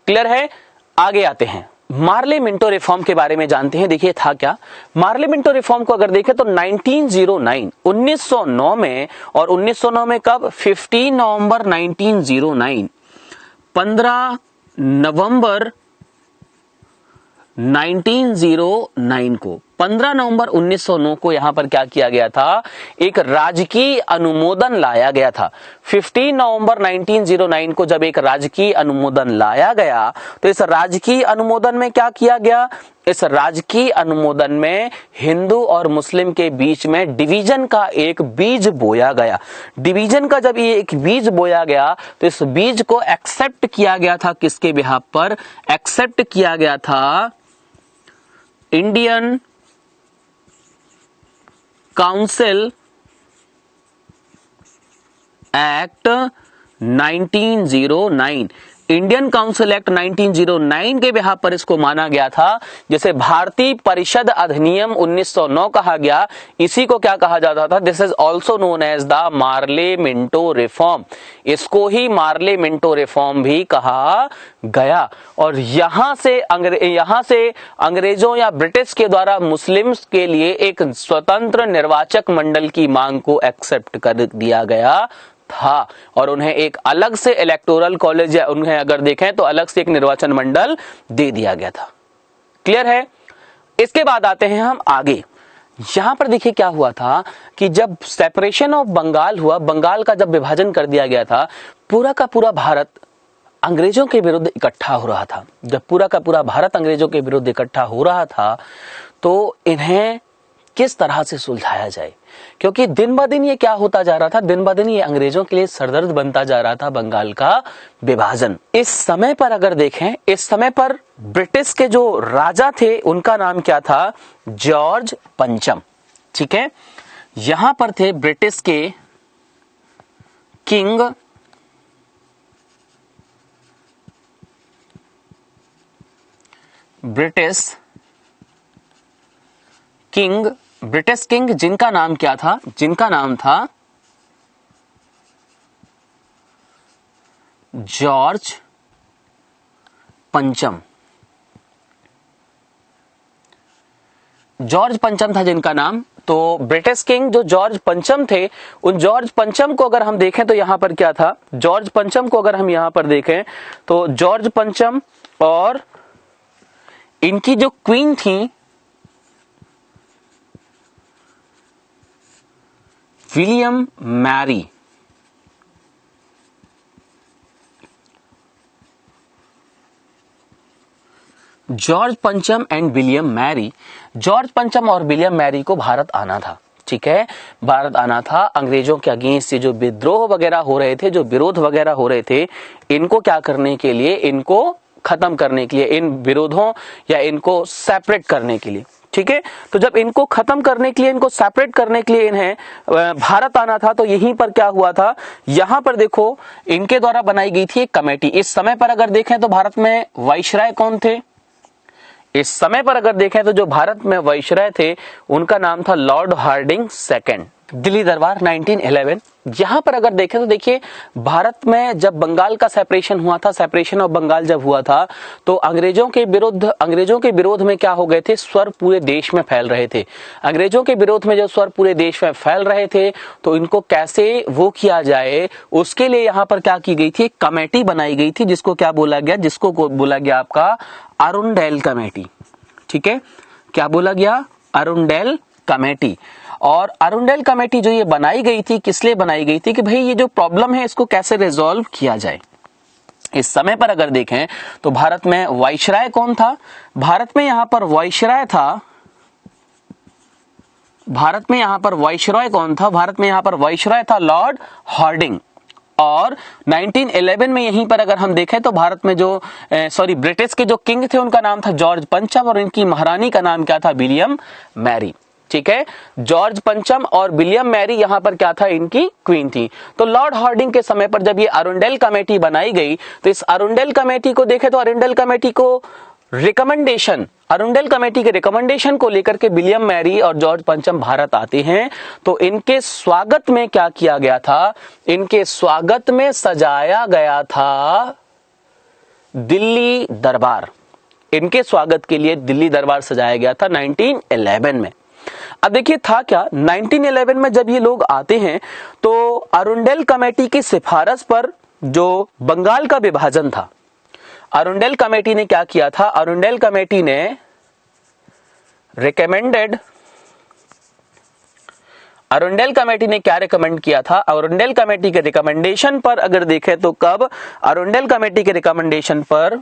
क्लियर है? आगे आते हैं, मार्ले मिंटो रिफॉर्म के बारे में जानते हैं। देखिए था क्या, मार्ले मिंटो रिफॉर्म को अगर देखें तो 1909 में, और 1909 में कब, 15 नवंबर 1909, 15 नवंबर 1909 को, 15 नवंबर 1909 को यहां पर क्या किया गया था, एक राजकीय अनुमोदन लाया गया था। 15 नवंबर 1909 को जब एक राजकीय अनुमोदन लाया गया तो इस राजकीय अनुमोदन में क्या किया गया, इस राजकीय अनुमोदन में हिंदू और मुस्लिम के बीच में डिवीजन का एक बीज बोया गया। डिवीजन का जब ये एक बीज बोया गया तो इस बीज को एक्सेप्ट किया गया था, किसके बिहाफ पर एक्सेप्ट किया गया था, Indian council act 1909, Indian council act 1909 के बिहाफ पर इसको माना गया था, जिसे भारतीय परिषद अधिनियम 1909 कहा गया। इसी को क्या कहा जाता था, this is also known as the Morley Minto reform, इसको ही मार्ले मिंटो रिफॉर्म भी कहा गया। और यहां से अंग्रेजों या ब्रिटिश के द्वारा मुस्लिम्स के लिए एक स्वतंत्र निर्वाचक मंडल की मांग को एक्सेप्ट कर दिया गया था, और उन्हें एक अलग से इलेक्टोरल कॉलेज, या उन्हें अगर देखें तो अलग से एक निर्वाचन मंडल दे दिया गया था। क्लियर है? इसके बाद आते हैं हम आगे। यहां पर देखिए क्या हुआ था कि जब सेपरेशन ऑफ बंगाल हुआ, बंगाल का जब विभाजन कर दिया गया था, पूरा का पूरा भारत अंग्रेजों के विरुद्ध इकट्ठा हो रहा था। जब पूरा का पूरा भारत अंग्रेजों के विरुद्ध इकट्ठा हो रहा था तो इन्हें किस तरह से सुलझाया जाए, क्योंकि दिन ब दिन ये क्या होता जा रहा था, दिन ब दिन ये अंग्रेजों के लिए सरदर्द बनता जा रहा था बंगाल का विभाजन। इस समय पर अगर देखें, इस समय पर ब्रिटिश के जो राजा थे उनका नाम क्या था, जॉर्ज पंचम। ठीक है, यहां पर थे ब्रिटिश के किंग ब्रिटिश किंग जिनका नाम क्या था, जिनका नाम था जॉर्ज पंचम। जॉर्ज पंचम था जिनका नाम। तो ब्रिटिश किंग जो जॉर्ज पंचम थे, उन जॉर्ज पंचम को अगर हम देखें तो यहां पर क्या था, जॉर्ज पंचम को अगर हम यहां पर देखें तो जॉर्ज पंचम और इनकी जो क्वीन थी विलियम मैरी। जॉर्ज पंचम एंड विलियम मैरी। जॉर्ज पंचम और विलियम मैरी को भारत आना था, ठीक है, भारत आना था। अंग्रेजों के अगेंस्ट से जो विद्रोह वगैरह हो रहे थे, जो विरोध वगैरह हो रहे थे, इनको क्या करने के लिए, इनको खत्म करने के लिए, इन विरोधों या इनको सेपरेट करने के लिए, ठीक है। तो जब इनको खत्म करने के लिए, इनको सेपरेट करने के लिए इन्हें भारत आना था, तो यहीं पर क्या हुआ था, यहां पर देखो इनके द्वारा बनाई गई थी एक कमेटी। इस समय पर अगर देखें तो भारत में वाइसराय कौन थे? इस समय पर अगर देखें तो जो भारत में वाइसराय थे उनका नाम था लॉर्ड हार्डिंग सेकंड। दिल्ली दरबार 1911। यहां पर अगर देखें तो देखिए भारत में जब बंगाल का सेपरेशन हुआ था, सेपरेशन ऑफ बंगाल जब हुआ था, तो अंग्रेजों के विरोध में क्या हो गए थे, स्वर पूरे देश में फैल रहे थे। अंग्रेजों के विरोध में जो स्वर पूरे देश में फैल रहे थे, तो इनको कैसे वो किया जाए, उसके लिए यहां पर क्या की गई थी, एक कमेटी बनाई गई थी, जिसको क्या बोला गया, जिसको बोला गया आपका अरुंडेल कमेटी, ठीक है। क्या बोला गया, अरुंडेल कमेटी। और अरुंडेल कमेटी जो ये बनाई गई थी, किस लिए बनाई गई थी, कि भाई ये जो प्रॉब्लम है इसको कैसे रिजॉल्व किया जाए। इस समय पर अगर देखें तो भारत में वाइसराय कौन था, भारत में यहां पर वाइसराय था, भारत में यहां पर वाइसराय कौन था, भारत में यहां पर वाइसराय था लॉर्ड हार्डिंग। और 1911 में यहीं पर अगर हम देखें तो भारत में जो ब्रिटिश के जो किंग थे उनका नाम था जॉर्ज पंचम और इनकी महारानी का नाम क्या था, विलियम मैरी, ठीक है। जॉर्ज पंचम और विलियम मैरी यहां पर क्या था, इनकी क्वीन थी। तो लॉर्ड हार्डिंग के समय पर जब ये अरुंडेल कमेटी बनाई गई, तो इस अरुंडेल कमेटी को देखें तो अरुंडेल कमेटी को रिकमेंडेशन, अरुंडेल कमेटी के रिकमेंडेशन को लेकर के विलियम मैरी और जॉर्ज पंचम भारत आते हैं। तो इनके स्वागत में क्या किया गया था, इनके स्वागत में सजाया गया था दिल्ली दरबार। इनके स्वागत के लिए दिल्ली दरबार सजाया गया था 1911 में। अब देखिए था क्या, 1911 में जब ये लोग आते हैं तो अरुंडेल कमेटी की सिफारिश पर जो बंगाल का विभाजन था, अरुंडेल कमेटी ने क्या किया था, अरुंडेल कमेटी ने रिकमेंडेड, अरुंडेल कमेटी ने क्या रिकमेंड किया था, अरुंडेल कमेटी के रिकमेंडेशन पर अगर देखें तो कब, अरुंडेल कमेटी के रिकमेंडेशन पर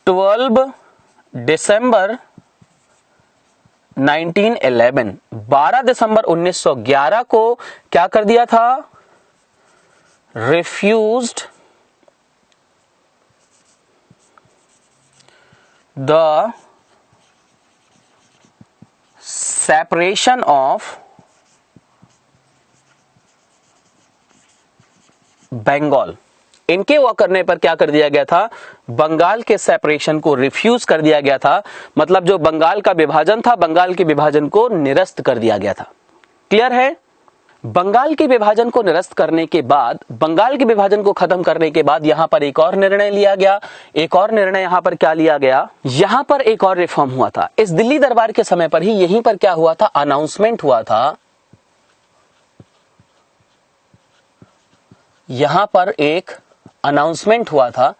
12 दिसंबर 1911, 12 दिसंबर 1911 को क्या कर दिया था, refused the separation of Bengal. इनके वो करने पर क्या कर दिया गया था, बंगाल के सेपरेशन को रिफ्यूज कर दिया गया था। मतलब जो बंगाल का विभाजन था, बंगाल के विभाजन को निरस्त कर दिया गया था। क्लियर है। बंगाल के विभाजन को निरस्त करने के बाद, बंगाल के विभाजन को खत्म करने के बाद यहां पर एक और निर्णय लिया गया। एक और निर्णय यहां पर क्या लिया गया, यहां पर एक और रिफॉर्म हुआ था। इस दिल्ली दरबार के समय पर ही यहीं पर क्या हुआ था, अनाउंसमेंट हुआ था। यहां पर एक अनाउंसमेंट हुआ था।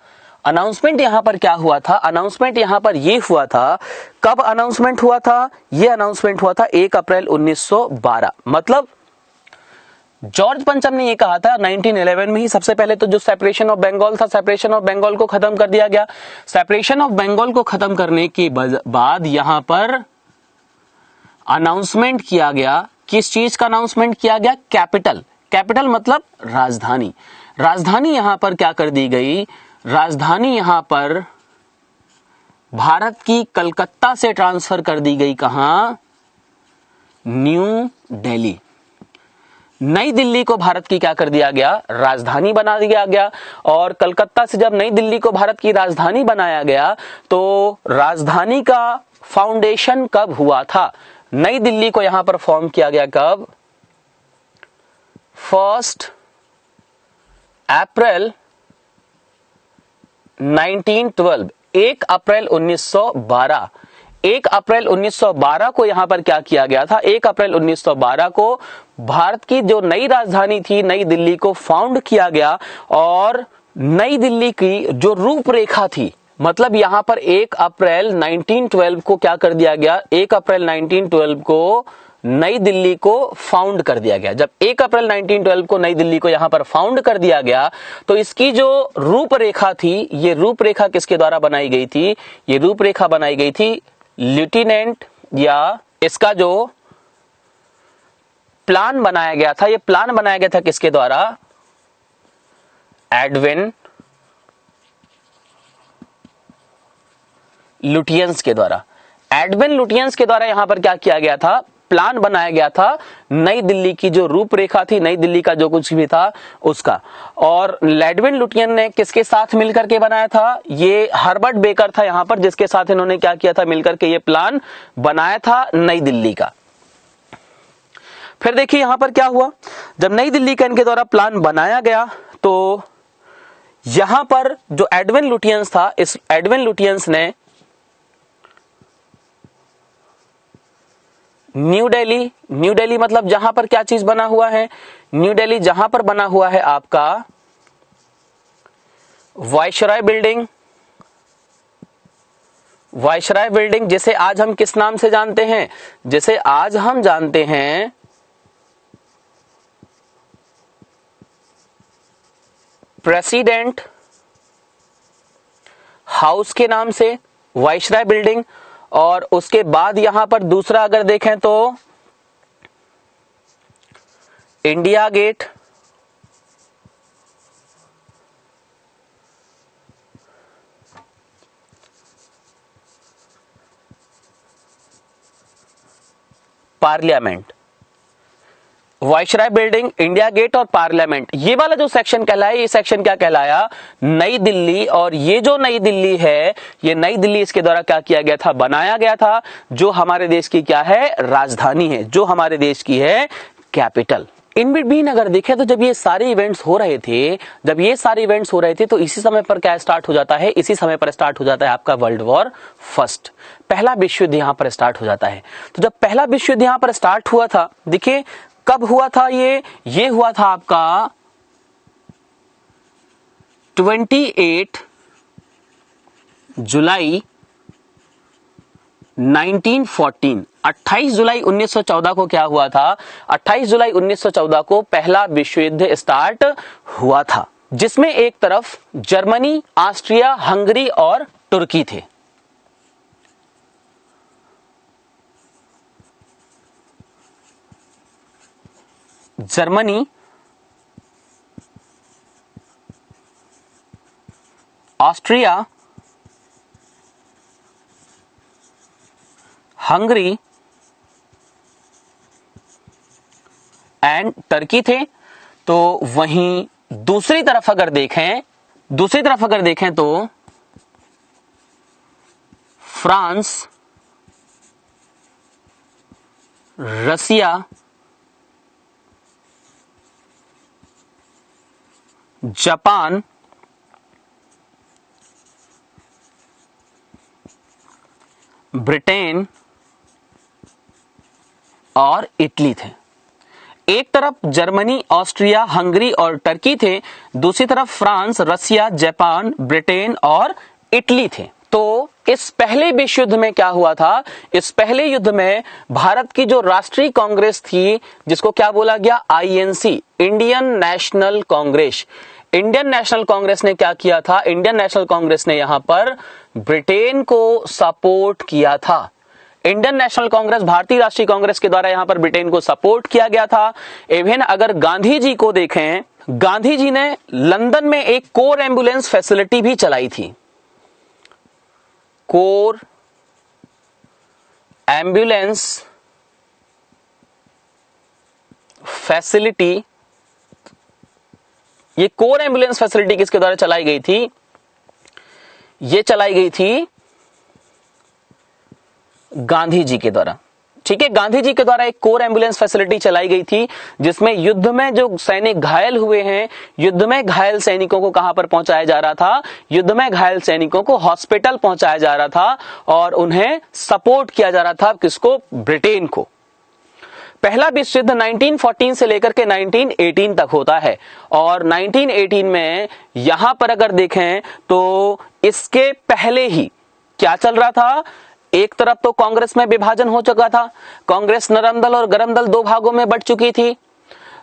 अनाउंसमेंट यहां पर क्या हुआ था, अनाउंसमेंट यहां पर यह हुआ था। कब अनाउंसमेंट हुआ था, यह अनाउंसमेंट हुआ था 1 अप्रैल 1912। मतलब जॉर्ज पंचम ने यह कहा था 1911 में ही, सबसे पहले तो जो सेपरेशन ऑफ बंगाल था, सेपरेशन ऑफ बंगाल को खत्म कर दिया गया। सेपरेशन ऑफ बंगाल को खत्म करने के बाद यहां पर अनाउंसमेंट किया गया। किस चीज का अनाउंसमेंट किया गया, कैपिटल। कैपिटल मतलब राजधानी। राजधानी यहां पर क्या कर दी गई, राजधानी यहां पर भारत की कलकत्ता से ट्रांसफर कर दी गई। कहां, न्यू दिल्ली। नई दिल्ली को भारत की क्या कर दिया गया, राजधानी बना दिया गया। और कलकत्ता से जब नई दिल्ली को भारत की राजधानी बनाया गया, तो राजधानी का फाउंडेशन कब हुआ था, नई दिल्ली को यहां पर फॉर्म किया गया कब, 1 अप्रैल 1912, 1 अप्रैल 1912। 1 अप्रैल 1912 को यहां पर क्या किया गया था, 1 अप्रैल 1912 को भारत की जो नई राजधानी थी, नई दिल्ली को फाउंड किया गया। और नई दिल्ली की जो रूपरेखा थी, मतलब यहां पर 1 अप्रैल 1912 को क्या कर दिया गया, 1 अप्रैल 1912 को नई दिल्ली को फाउंड कर दिया गया। जब 1 अप्रैल 1912 को नई दिल्ली को यहां पर फाउंड कर दिया गया तो इसकी जो रूपरेखा थी, ये रूपरेखा किसके द्वारा बनाई गई थी, ये रूपरेखा बनाई गई थी लेफ्टिनेंट, या इसका जो प्लान बनाया गया था, ये प्लान बनाया गया था किसके द्वारा, एडविन लुटियंस के द्वारा। एडविन लुटियंस के द्वारा यहां पर क्या किया गया था, प्लान बनाया गया था नई दिल्ली की जो रूपरेखा थी, नई दिल्ली का जो कुछ भी था उसका। और एडविन लुटियन ने किसके साथ मिलकर के बनाया था, ये हर्बर्ट बेकर था यहां पर, जिसके साथ इन्होंने क्या किया था, मिलकर के ये प्लान बनाया था नई दिल्ली का। फिर देखिए यहां पर क्या हुआ, जब नई दिल्ली का इनके द्वारा प्लान बनाया गया तो यहां पर जो एडविन लुटियंस था, इस एडविन लुटियंस ने न्यू दिल्ली मतलब जहां पर क्या चीज बना हुआ है, न्यू दिल्ली जहां पर बना हुआ है आपका वायसराय बिल्डिंग, जिसे आज हम किस नाम से जानते हैं, जिसे आज हम जानते हैं प्रेसिडेंट हाउस के नाम से, वायसराय बिल्डिंग। और उसके बाद यहां पर दूसरा अगर देखें तो India Gate, parliament, viceroy building, India Gate और पार्लियामेंट, ये वाला जो सेक्शन कहलाया, ये सेक्शन क्या कहलाया, नई दिल्ली। और ये जो नई दिल्ली है, ये नई दिल्ली इसके द्वारा क्या किया गया था, बनाया गया था, जो हमारे देश की क्या है, राजधानी है, जो हमारे देश की है कैपिटल। इन बिटवीन अगर देखें तो जब ये सारे इवेंट्स हो रहे थे, तो इसी समय पर क्या स्टार्ट हो जाता है, इसी समय पर स्टार्ट हो जाता है आपका वर्ल्ड वॉर फर्स्ट, पहला विश्व युद्ध यहां पर स्टार्ट हो जाता है। तो जब पहला विश्व युद्ध यहां पर स्टार्ट हुआ था, देखिए कब हुआ था, ये हुआ था आपका 28 जुलाई 1914, 28 जुलाई 1914 को क्या हुआ था, 28 जुलाई 1914 को पहला विश्व युद्ध स्टार्ट हुआ था, जिसमें एक तरफ जर्मनी, ऑस्ट्रिया, हंगरी और तुर्की थे। Germany, Austria, Hungary and Turkey थे। तो वहीं दूसरी तरफ अगर देखें तो फ्रांस, रसिया, जापान, ब्रिटेन और इटली थे। एक तरफ जर्मनी, ऑस्ट्रिया, हंगरी और टर्की थे, दूसरी तरफ फ्रांस, रसिया, जापान, ब्रिटेन और इटली थे। तो इस पहले विश्व युद्ध में क्या हुआ था, इस पहले युद्ध में भारत की जो राष्ट्रीय कांग्रेस थी, जिसको क्या बोला गया, INC, Indian National Congress. Indian National Congress ने क्या किया था, इंडियन नेशनल कांग्रेस ने यहां पर ब्रिटेन को सपोर्ट किया था। इंडियन नेशनल कांग्रेस, भारतीय राष्ट्रीय कांग्रेस के द्वारा यहां पर ब्रिटेन को सपोर्ट किया गया था। इवन अगर गांधी जी को देखें, गांधी जी ने लंदन में एक कोर एम्बुलेंस फैसिलिटी भी चलाई थी। कोर एम्बुलेंस फैसिलिटी, ये कोर एम्बुलेंस फैसिलिटी किसके द्वारा चलाई गई थी, ये चलाई गई थी गांधी जी के द्वारा। ठीक है, गांधी जी के द्वारा एक कोर एम्बुलेंस फैसिलिटी चलाई गई थी, जिसमें युद्ध में जो सैनिक घायल हुए हैं, युद्ध में घायल सैनिकों को कहां पर पहुंचाया जा रहा था, युद्ध में घायल सैनिकों को हॉस्पिटल पहुंचाया जा रहा था और उन्हें सपोर्ट किया जा रहा था, किसको, ब्रिटेन को। पहला विश्व युद्ध 1914 से लेकर के 1918 तक होता है और 1918 में यहां पर अगर देखें तो इसके पहले ही क्या चल रहा था, एक तरफ तो कांग्रेस में विभाजन हो चुका था, कांग्रेस नरम दल और गरम दल दो भागों में बंट चुकी थी।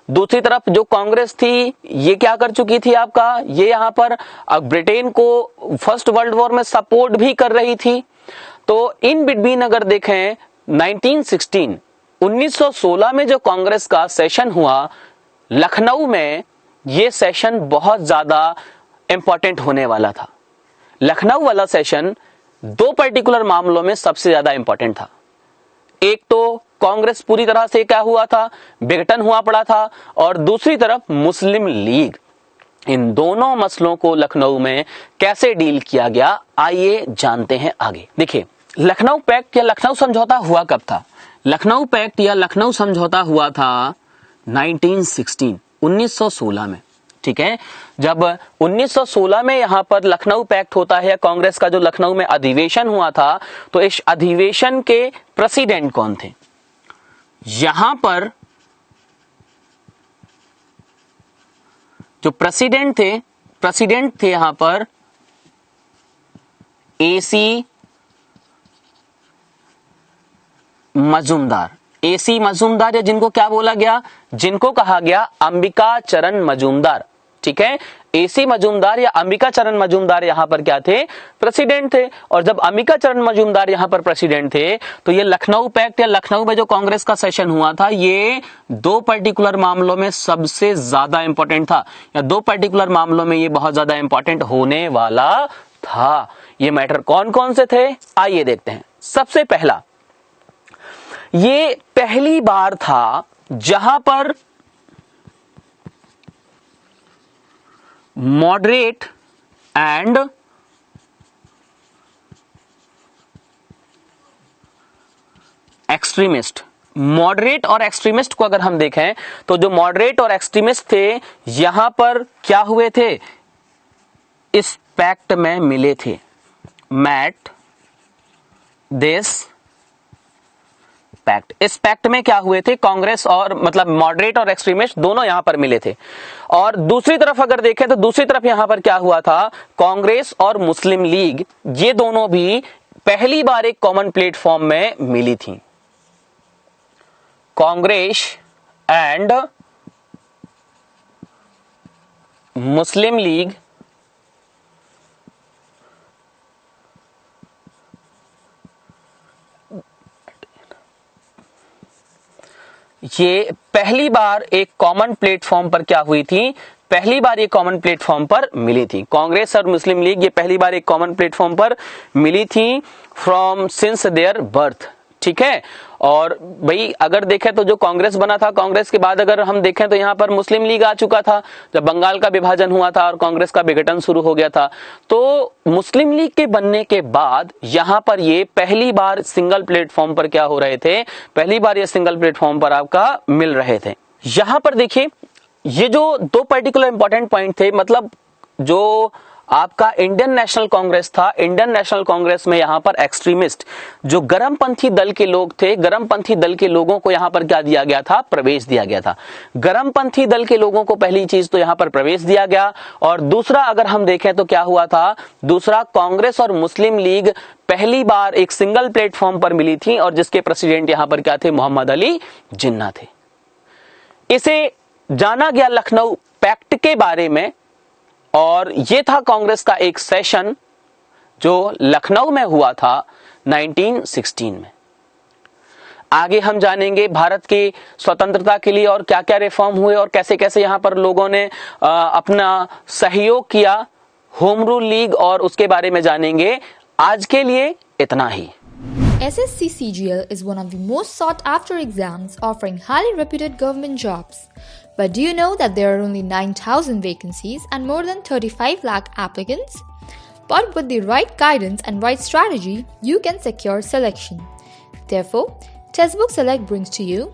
दूसरी तरफ जो कांग्रेस थी ये क्या कर चुकी थी आपका, ये यहां पर ब्रिटेन को फर्स्ट वर्ल्ड वॉर में सपोर्ट भी कर रही थी। तो इन बिटवीन अगर देखें 1916 में जो कांग्रेस का सेशन हुआ लखनऊ में, ये सेशन बहुत ज्यादा इंपॉर्टेंट होने वाला था। लखनऊ वाला सेशन दो पर्टिकुलर मामलों में सबसे ज्यादा इंपॉर्टेंट था। एक तो कांग्रेस पूरी तरह से क्या हुआ था, विघटन हुआ पड़ा था, और दूसरी तरफ मुस्लिम लीग। इन दोनों मसलों को लखनऊ में कैसे डील किया गया, आइए जानते हैं आगे। देखिए, लखनऊ पैक्ट या लखनऊ समझौता हुआ कब था? लखनऊ पैक्ट या लखनऊ समझौता हुआ था 1916 में। ठीक है, जब 1916 में यहां पर लखनऊ पैक्ट होता है, कांग्रेस का जो लखनऊ में अधिवेशन हुआ था, तो इस अधिवेशन के प्रेसिडेंट कौन थे? यहां पर जो प्रेसिडेंट थे यहां पर एसी मजूमदार। एसी मजूमदार या जिनको क्या बोला गया, जिनको कहा गया अंबिका चरण मजूमदार। ठीक है, एसी मजूमदार या अंबिका चरण मजूमदार यहां पर क्या थे, प्रेसिडेंट थे। और जब अंबिका चरण मजूमदार यहां पर प्रेसिडेंट थे, तो ये लखनऊ पैक्ट या लखनऊ में जो कांग्रेस का सेशन हुआ था, ये दो पर्टिकुलर मामलों में सबसे ज्यादा इंपॉर्टेंट था, या दो पर्टिकुलर मामलों में ये बहुत ज्यादा इंपॉर्टेंट होने वाला था। ये मैटर कौन कौन से थे, आइए देखते हैं। सबसे पहला, ये पहली बार था जहां पर मॉडरेट एंड एक्सट्रीमिस्ट, मॉडरेट और एक्सट्रीमिस्ट को अगर हम देखें तो जो मॉडरेट और एक्सट्रीमिस्ट थे यहां पर क्या हुए थे, इस पैक्ट में मिले थे। मैट दिस पैक्ट, इस पैक्ट में क्या हुए थे, कांग्रेस और मतलब मॉडरेट और एक्सट्रीमिस्ट दोनों यहां पर मिले थे। और दूसरी तरफ अगर देखें तो दूसरी तरफ यहां पर क्या हुआ था, कांग्रेस और मुस्लिम लीग ये दोनों भी पहली बार एक कॉमन प्लेटफॉर्म में मिली थी। कांग्रेस एंड मुस्लिम लीग ये पहली बार एक कॉमन प्लेटफॉर्म पर क्या हुई थी, पहली बार ये कॉमन प्लेटफॉर्म पर मिली थी। कांग्रेस और मुस्लिम लीग ये पहली बार एक कॉमन प्लेटफॉर्म पर मिली थी फ्रॉम सिंस देयर बर्थ। ठीक है, और भाई अगर देखें तो जो कांग्रेस बना था, कांग्रेस के बाद अगर हम देखें तो यहां पर मुस्लिम लीग आ चुका था जब बंगाल का विभाजन हुआ था और कांग्रेस का विघटन शुरू हो गया था। तो मुस्लिम लीग के बनने के बाद यहां पर ये पहली बार सिंगल प्लेटफॉर्म पर क्या हो रहे थे, पहली बार ये सिंगल प्लेटफॉर्म पर आपका मिल रहे थे। यहां पर देखिए ये जो दो पर्टिकुलर इंपॉर्टेंट पॉइंट थे, मतलब जो आपका इंडियन नेशनल कांग्रेस था, इंडियन नेशनल कांग्रेस में यहां पर एक्सट्रीमिस्ट जो गरमपंथी दल के लोग थे, गरमपंथी दल के लोगों को यहां पर क्या दिया गया था, प्रवेश दिया गया था। गरमपंथी दल के लोगों को पहली चीज तो यहां पर प्रवेश दिया गया, और दूसरा अगर हम देखें तो क्या हुआ था, दूसरा कांग्रेस और मुस्लिम लीग पहली बार एक सिंगल प्लेटफॉर्म पर मिली थी और जिसके प्रेसिडेंट यहां पर क्या थे, मोहम्मद अली जिन्ना थे। इसे जाना गया लखनऊ पैक्ट के बारे में, और ये था कांग्रेस का एक सेशन जो लखनऊ में हुआ था 1916 में। आगे हम जानेंगे भारत की स्वतंत्रता के लिए और क्या क्या रिफॉर्म हुए और कैसे कैसे यहां पर लोगों ने अपना सहयोग किया, होम रूल लीग, और उसके बारे में जानेंगे। आज के लिए इतना ही। SSC CGL is one of the most sought after exams offering highly reputed government jobs. But do you know that there are only 9,000 vacancies and more than 35 lakh applicants? But with the right guidance and right strategy, you can secure selection. Therefore, Textbook Select brings to you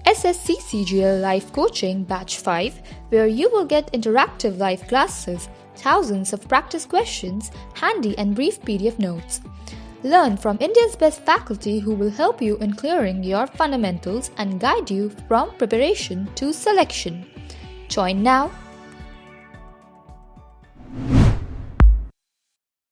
SSC CGL Live Coaching Batch 5, where you will get interactive live classes, thousands of practice questions, handy and brief PDF notes. Learn from India's best faculty who will help you in clearing your fundamentals and guide you from preparation to selection. Join now